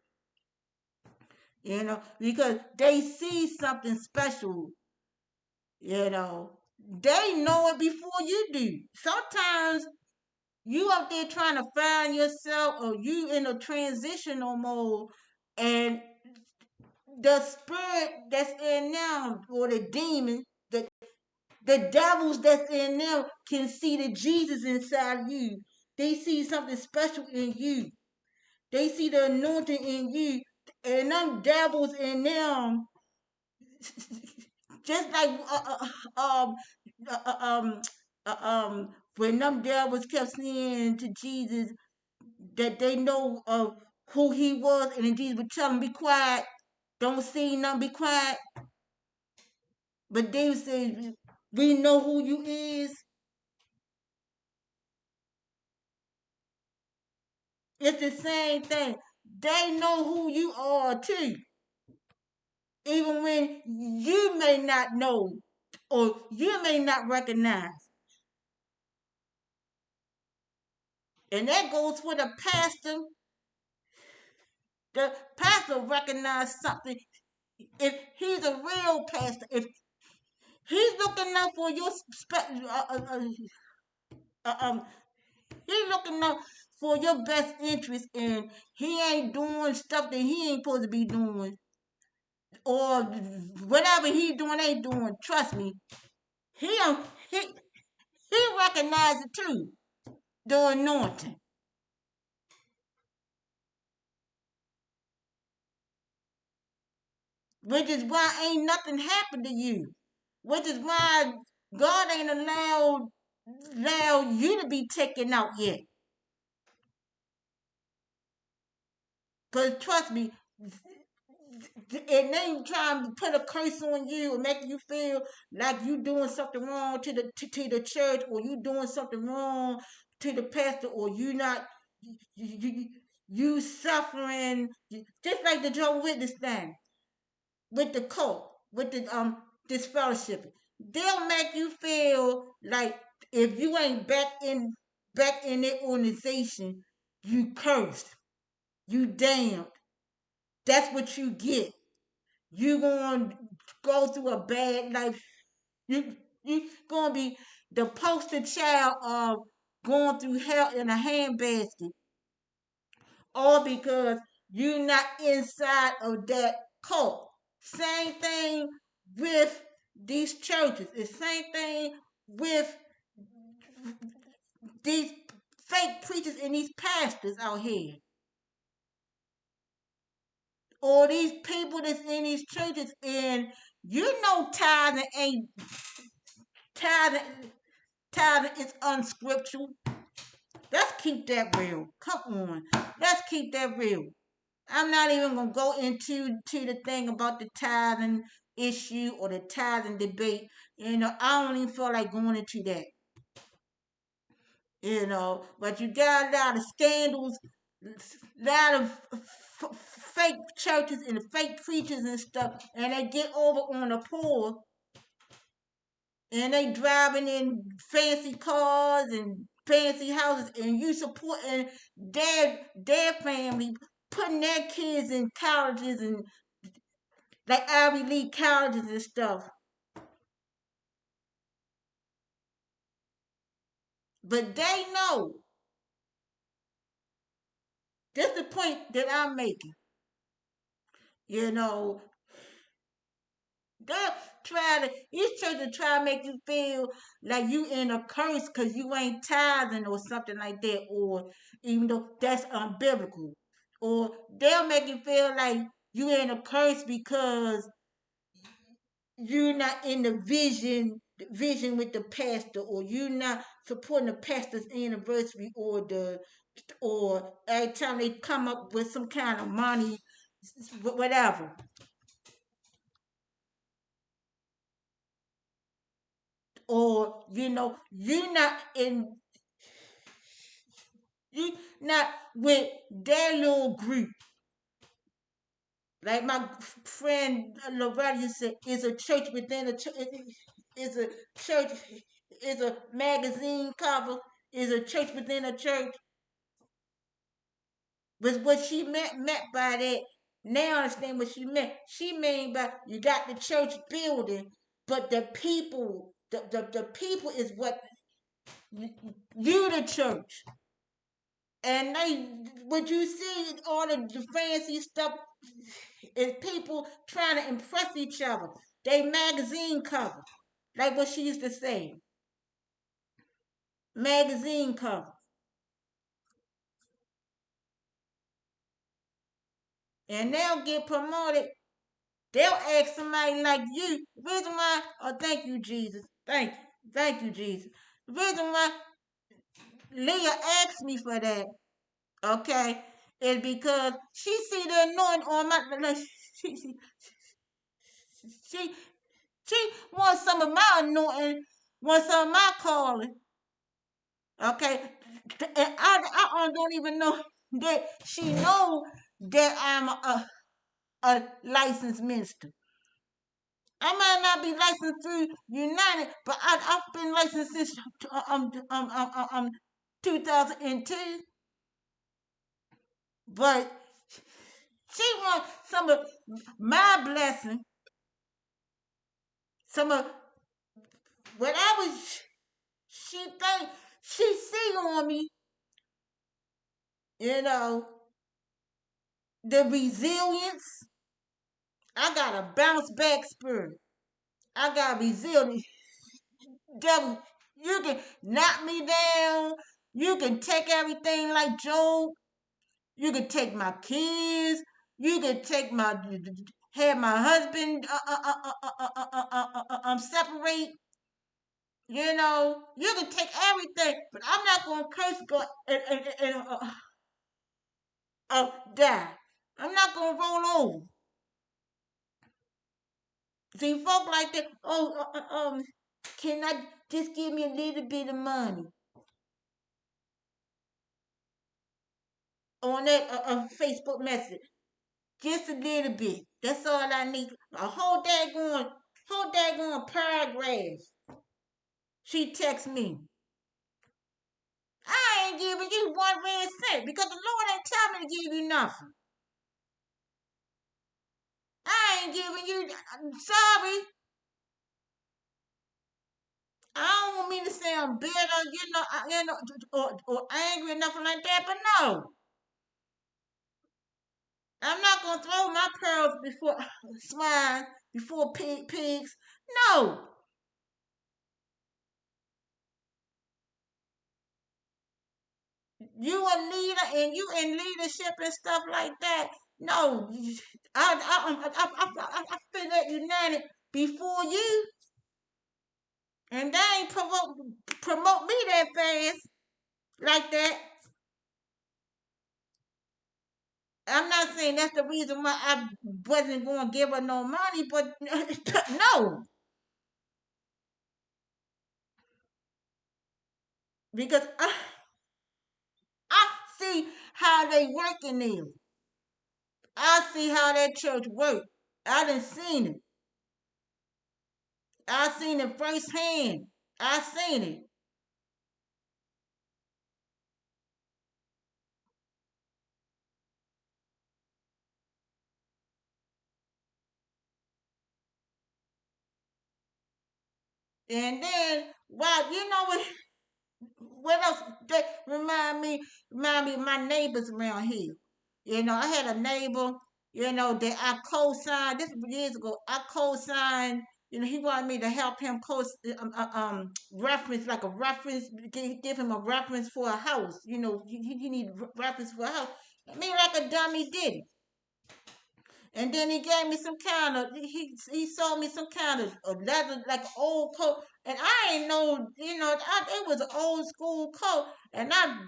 because they see something special, you know. They know it before you do. Sometimes you up there trying to find yourself or you in a transitional mode and the spirit that's in them or the demon, the devils that's in them can see the Jesus inside you. They see something special in you. They see the anointing in you. And them devils in them, just like when them devils kept saying to Jesus that they know of who he was, and then Jesus would tell them, "Be quiet, don't say nothing, be quiet." But David said, "We know who you is." It's the same thing. They know who you are too, even when you may not know or you may not recognize. And that goes for the pastor. The pastor recognize something if he's a real pastor. If he's looking out for your uh, um, he's looking out for your best interest, and he ain't doing stuff that he ain't supposed to be doing, or whatever he doing ain't doing. Trust me, he don't- he recognize it too. The anointing, which is why ain't nothing happened to you, which is why God ain't allowed you to be taken out yet. Cause trust me, and they trying to put a curse on you or make you feel like you doing something wrong to the church, or you doing something wrong to the pastor, or you not you, you suffering, just like the Jehovah's Witness thing with the cult, with the this fellowship. They'll make you feel like if you ain't back in their organization, you cursed, you damned. That's what you get. You gonna go through a bad life. You gonna be the poster child of going through hell in a handbasket, all because you not inside of that cult. Same thing with these churches. The same thing with these fake preachers and these pastors out here. Or these people that's in these churches, and tithing ain't tithing. Tithing is unscriptural. Let's keep that real. Come on, let's keep that real. I'm not even gonna go into the thing about the tithing issue or the tithing debate. I don't even feel like going into that. But you got a lot of scandals, a lot of fake churches and fake preachers and stuff, and they get over on the poor, and they driving in fancy cars and fancy houses, and you supporting their family, putting their kids in colleges and like Ivy League colleges and stuff. But they know. That's the point that I'm making. You know, they'll each church will try to make you feel like you in a curse because you ain't tithing or something like that, or even though that's unbiblical. Or they'll make you feel like you in a curse because you're not in the vision with the pastor, or you're not supporting the pastor's anniversary, or every time they come up with some kind of money, whatever. or you not with their little group. Like my friend Loretta said, is a church within a church. Is a church. Is a magazine cover. Is a church within a church. Was what she meant by that. Now I understand what she meant. She mean by you got the church building, but the people, the people is what you the church. And they, what you see, all the fancy stuff is people trying to impress each other. They magazine cover, like what she used to say, magazine cover, and they'll get promoted. They'll ask somebody like you. The reason why, oh, thank you, Jesus. Thank you, Jesus. The reason why Leah asked me for that, okay, is because she see the anointing on my, like, she, she wants some of my anointing, wants some of my calling, okay, and I don't even know that she know that I'm a licensed minister. I might not be licensed through United, but I've been licensed since 2002. But she wants some of my blessing, some of what I was. She think she see on me, you know, the resilience. I got a bounce back spirit. I got resilience. Devil, you can knock me down. You can take everything like Job. You can take my kids. You can take my have my husband separate. You know, you can take everything, but I'm not gonna curse God and die. I'm not gonna roll over. See, folk like that. Oh, can I just give me a little bit of money on that Facebook message? Just a little bit. That's all I need. Whole daggone paragraph. She texts me. I ain't giving you one red cent because the Lord ain't telling me to give you nothing. I ain't giving you. I'm sorry. I don't want me to sound bitter, or angry or nothing like that. But no, I'm not gonna throw my pearls before swine, before pigs. No, you a leader and you in leadership and stuff like that. No, I've been at United before you, and they ain't promote me that fast like that. I'm not saying that's the reason why I wasn't going to give her no money, but no, because I see how they working there. I see how that church work. I done seen it. I seen it firsthand. I seen it. And then, wow, you know what else that remind me of my neighbors around here. You know, I had a neighbor, that I co-signed, this was years ago, I co-signed, he wanted me to help him reference, like a reference, give him a reference for a house. He need reference for a house. I mean, like a dummy did it. And then he gave me some kind of he sold me some kind of a leather, like an old coat, and I ain't know, it was an old school coat, and I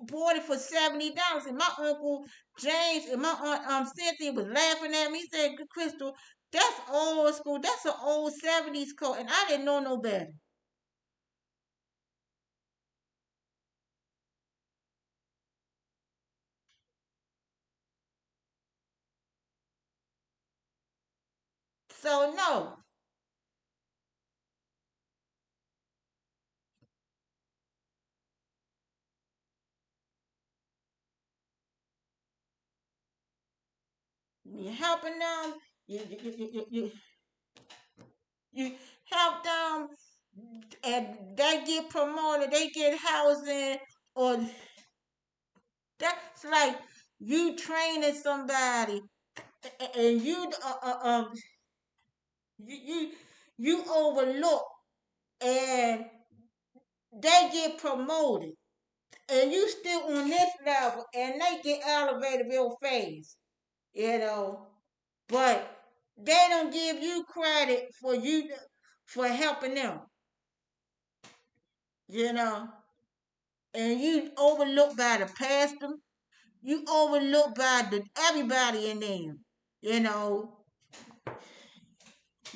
bought it for $70. And my uncle James and my aunt Cynthia was laughing at me. He said, "Crystal, that's old school. That's an old '70s coat," and I didn't know no better. So no, you're helping them. You you help them, and they get promoted. They get housing, or that's like you training somebody, and you you, you overlook, and they get promoted, and you still on this level, and they get elevated real fast, you know. But they don't give you credit for helping them, you know. And you overlooked by the pastor, you overlooked by the everybody in there, you know.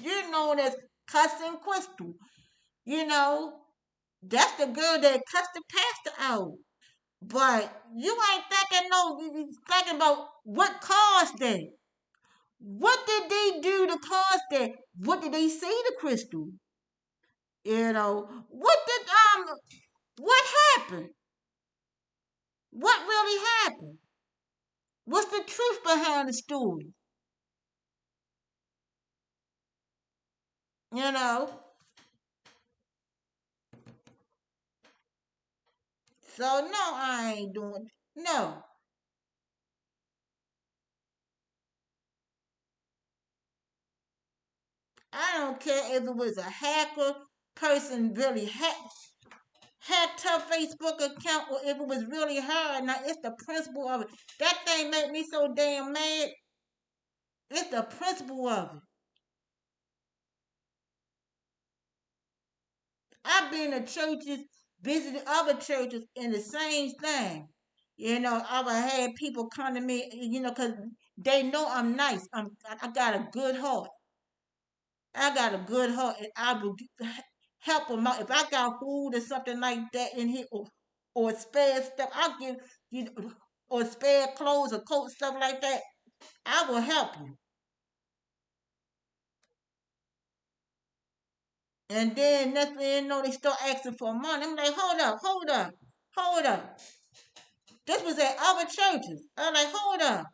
You're known as cussing Crystal, you know. That's the girl that cussed the pastor out. But you ain't thinking no, you thinking about what caused that. What did they do to cause that? What did they say to Crystal? You know, what happened? What really happened? What's the truth behind the story? You know? So no, I ain't doing no. I don't care if it was a hacker person really hacked her Facebook account, or if it was really her. Now it's the principle of it. That thing made me so damn mad. It's the principle of it. I've been to churches, visited other churches, in the same thing. You know, I've had people come to me, you know, because they know I'm nice. I got a good heart. I got a good heart, and I will help them out. If I got food or something like that in here, or spare stuff, I'll give you, or spare clothes or coats, stuff like that. I will help you. And then next thing you know, they start asking for money. I'm like, hold up, hold up, hold up. This was at other churches. I'm like, hold up.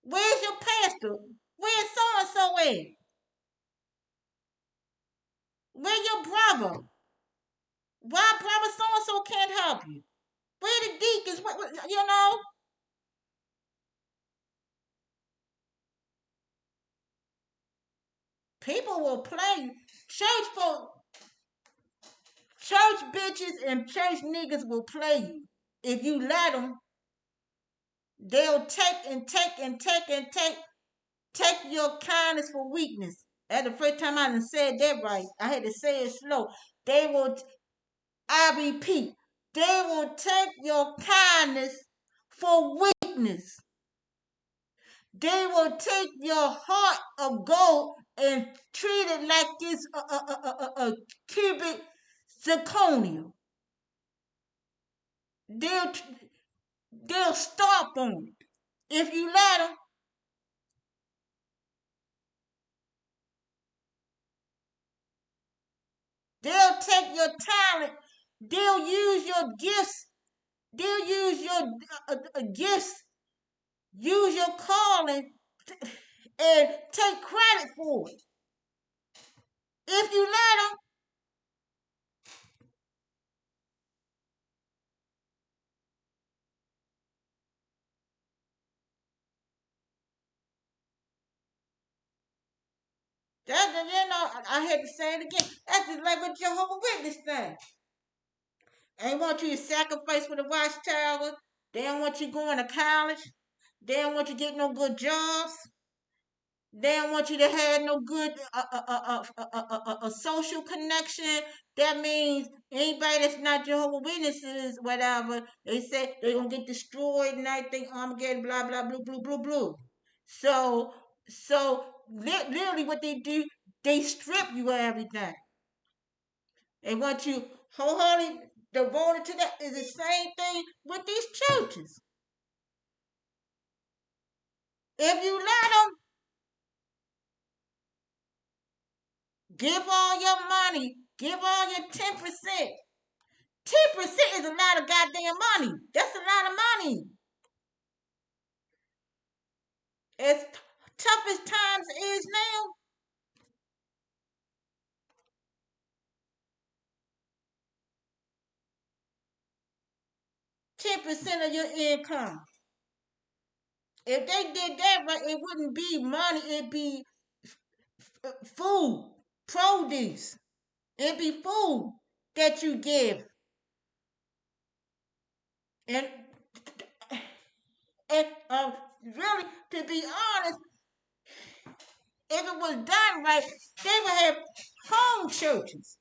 Where's your pastor? Where's so and so at? Where your brother? Why brother so and so can't help you? Where the deacons? You know? People will play. Church folk, church bitches and church niggas will play you. If you let them, they'll take and take and take and take your kindness for weakness. That's the first time I done said that right. I had to say it slow. They will, I repeat, they will take your kindness for weakness. They will take your heart of gold and treat it like it's a cubic zirconia. They'll they'll stomp on it. If you let them, they'll take your talent. They'll use your gifts. They'll use your gifts, use your calling, and take credit for it. If you let them, I had to say it again. That's just like with Jehovah Witness thing. They want you to sacrifice for the watchtower. They don't want you going to college. They don't want you getting no good jobs. They don't want you to have no good social connection. That means anybody that's not Jehovah Witnesses, whatever, they say they're gonna get destroyed and everything. Armageddon, blah blah blah blah blah blah. So literally, what they do, they strip you of everything. They want you wholeheartedly devoted to that. Is the same thing with these churches. If you let them, Give all your money. Give all your 10%. 10% is a lot of goddamn money. That's a lot of money. As tough as times is now, 10% of your income. If they did that right, it wouldn't be money. It'd be food, produce. It'd be food that you give. And and really, to be honest, if it was done right, they would have home churches.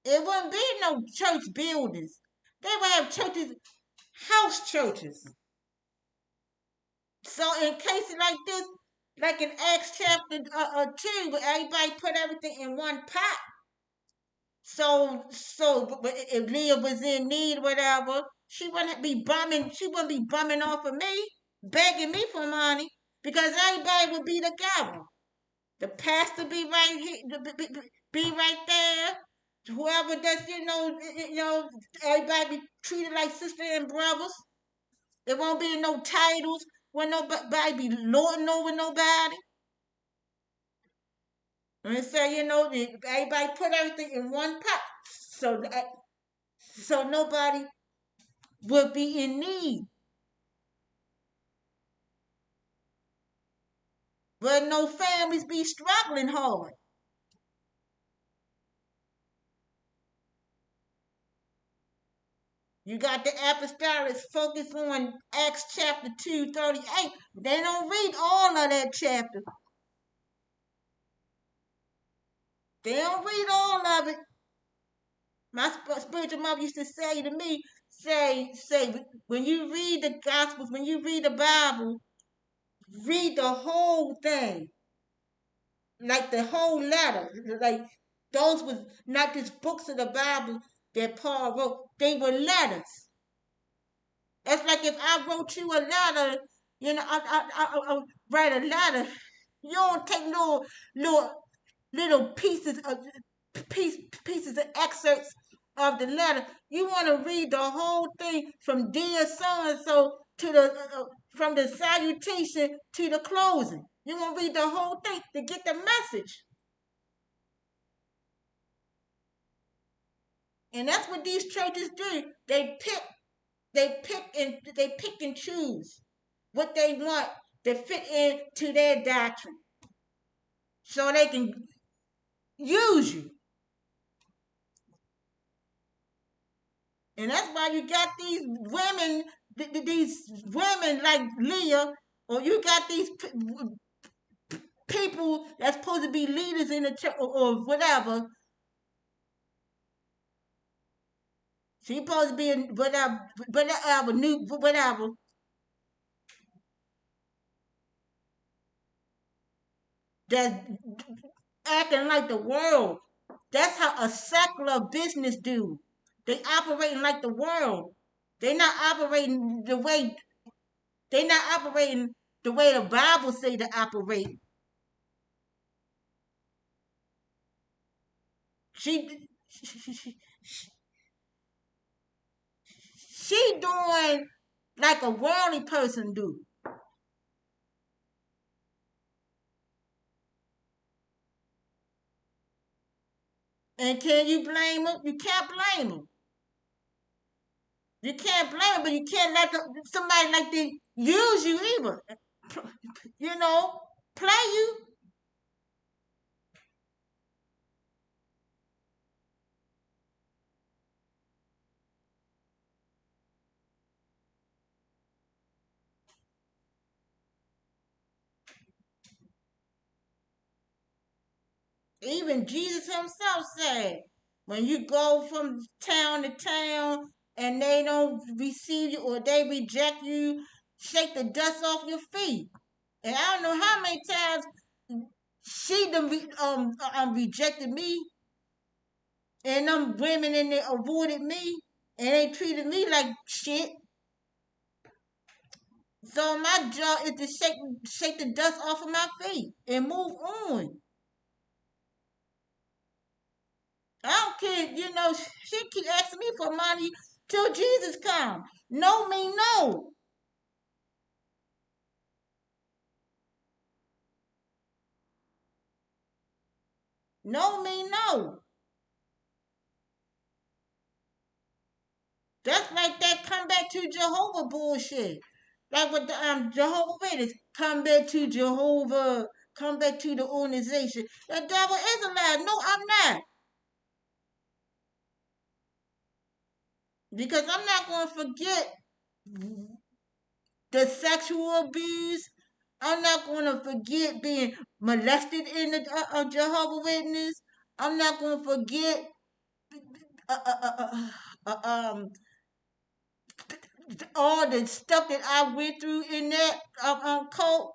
It wouldn't be no church buildings. They would have churches, house churches. So in cases like this, like in Acts chapter 2, where everybody put everything in one pot. So if Leah was in need, whatever, she wouldn't be bumming. She wouldn't be bumming off of me, begging me for money, because everybody would be together. The pastor be right here, be right there. Whoever that's everybody be treated like sister and brothers. There won't be no titles when nobody be lording over nobody. And so everybody put everything in one pot, so nobody will be in need. But no families be struggling hard. You got the apostolics focus on Acts chapter 2:38. They don't read all of that chapter. They don't read all of it. My spiritual mother used to say to me, say, when you read the Gospels, when you read the Bible, read the whole thing, like the whole letter. Like those was not just books of the Bible that Paul wrote; they were letters. It's like if I wrote you a letter, I write a letter. You don't take little pieces of excerpts of the letter. You want to read the whole thing from dear so and so to the from the salutation to the closing. You want to read the whole thing to get the message. And that's what these churches do. They pick and choose what they want to fit into their doctrine, so they can use you. And that's why you got these women like Leah, or you got these people that's supposed to be leaders in the church, or whatever. She supposed to be in whatever. That's acting like the world. That's how a secular business do. They operating like the world. They not operating the way they not operating the way the Bible say to operate. She doing like a worldly person do. And can you blame them? You can't blame them. You can't blame them, but you can't let somebody like they use you either. You know, play you. Even Jesus himself said, when you go from town to town and they don't receive you or they reject you, shake the dust off your feet. And I don't know how many times she rejected me, and them women in there avoided me, and they treated me like shit. So my job is to shake the dust off of my feet and move on. I don't care, she keep asking me for money till Jesus come. No mean no. No mean no. That's like that come back to Jehovah bullshit. Like with the Jehovah Witness, come back to Jehovah, come back to the organization. The devil is a lie. No, I'm not. Because I'm not gonna forget the sexual abuse. I'm not gonna forget being molested in the Jehovah Witness. I'm not gonna forget uh, uh, uh, uh, um all the stuff that I went through in that cult.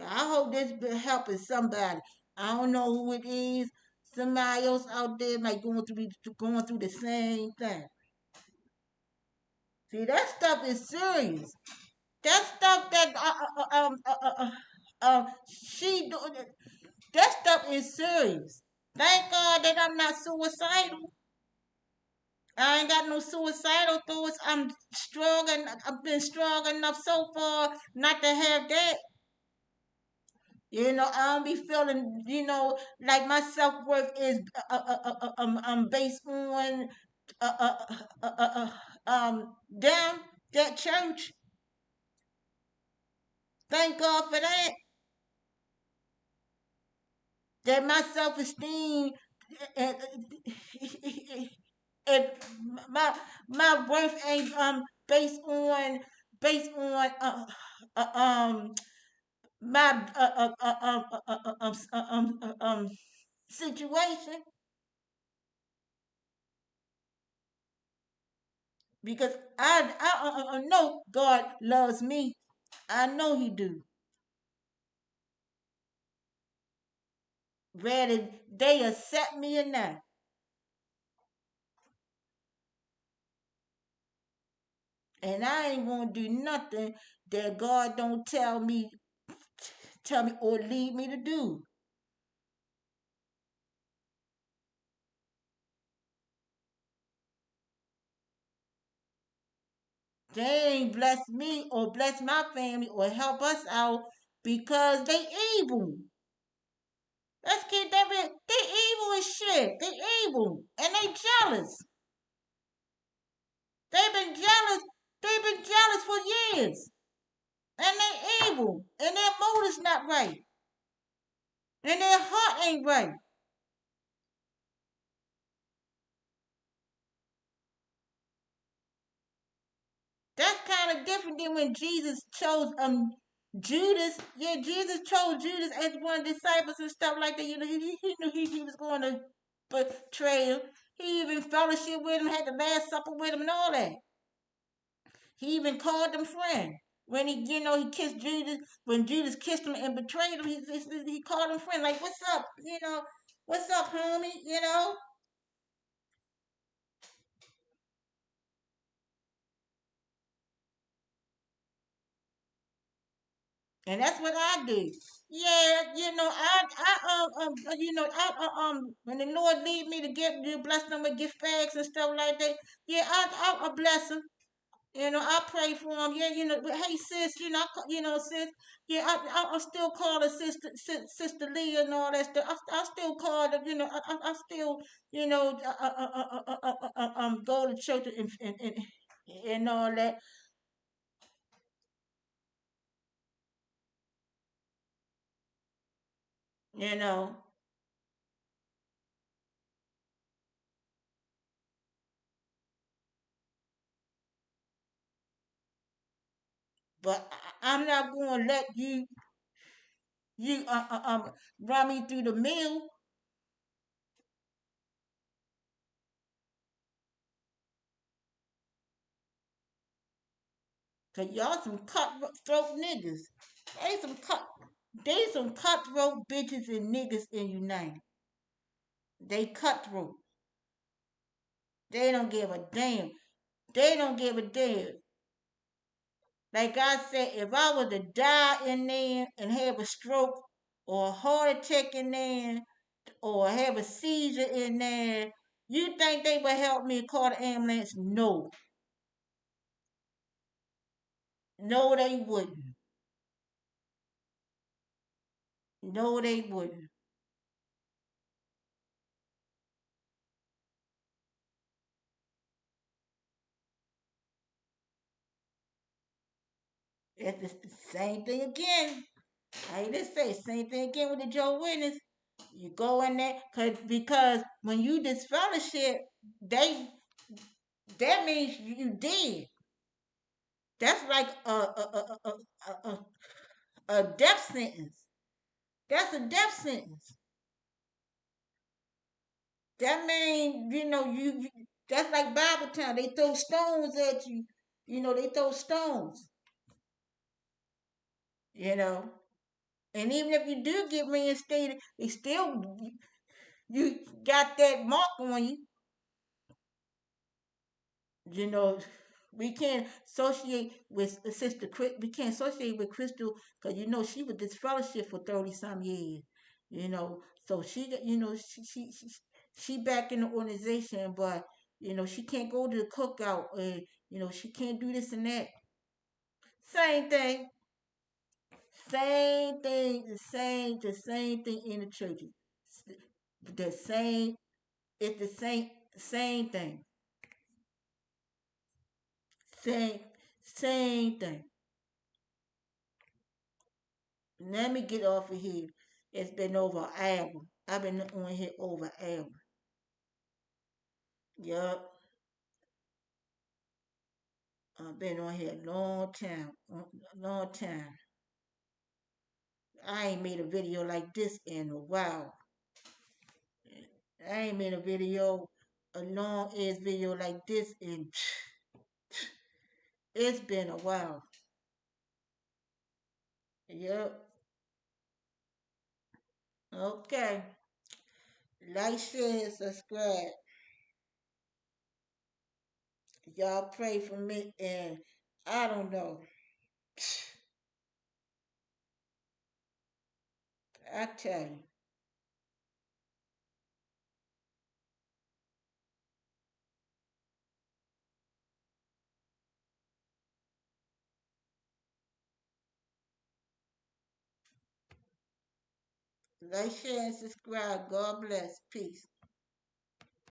I hope this been helping somebody. I don't know who it is. Somebody else out there might going through the same thing. See, that stuff is serious. That stuff that she do, that stuff is serious. Thank God that I'm not suicidal. I ain't got no suicidal thoughts. I've been strong enough so far not to have that. I don't be feeling, like my self worth is based on them, that church. Thank God for that. That my self esteem and, and my my worth ain't based on my situation, because I know God loves me. I know He do. Whether they accept me or not, and I ain't gonna do nothing that God don't tell me or lead me to do. They ain't bless me or bless my family or help us out because they evil. Let's keep that real. They evil as shit. They evil and they jealous. They've been jealous. They've been jealous for years, and they evil, and their motive's not right, and their heart ain't right. That's kind of different than when Jesus chose Judas. Yeah, Jesus chose Judas as one of the disciples and stuff like that. He knew he was going to betray him. He even fellowship with him, had the last supper with him, and all that. He even called him friend. When he kissed Judas, when Judas kissed him and betrayed him, he called him friend. Like, what's up? What's up, homie? And that's what I do. Yeah, when the Lord lead me to bless them with gift bags and stuff like that, yeah, I bless them. I pray for them. Yeah, but hey, sis, sis, yeah, I still call her sister Leah and all that stuff. I still call her, I still, go to church and all that, you know. But I'm not going to let you run me through the mill, cause y'all some cutthroat niggas. They some cut. They some cutthroat bitches and niggas in United. They cutthroat. They don't give a damn. They don't give a damn. Like I said, if I was to die in there and have a stroke or a heart attack in there or have a seizure in there, you think they would help me call the ambulance? No. No, they wouldn't. No, they wouldn't. It's the same thing again. I just say same thing again with the Joe Witness. You go in there because when you disfellowship, they that means you dead. That's like a death sentence. That's a death sentence. That means you that's like Bible time. They throw stones at you. They throw stones. You know, and even if you do get reinstated, they still you got that mark on you. You know, we can't associate with Sister Chris. We can't associate with Crystal because she was disfellowship for 30 some years. So she got she back in the organization, but she can't go to the cookout. And she can't do this and that. Same thing. Same thing. The same thing in the churches. The same. It's the same thing. Same same thing. Let me get off of here. It's been over an hour. I've been on here over an hour. Yup. I've been on here a long time. A long time. I ain't made a video like this in a while. I ain't made a video, a long ass video like this in it's been a while. Yup. Okay. Like, share, and subscribe. Y'all pray for me and I don't know. I tell you. Like, share, and subscribe. God bless. Peace.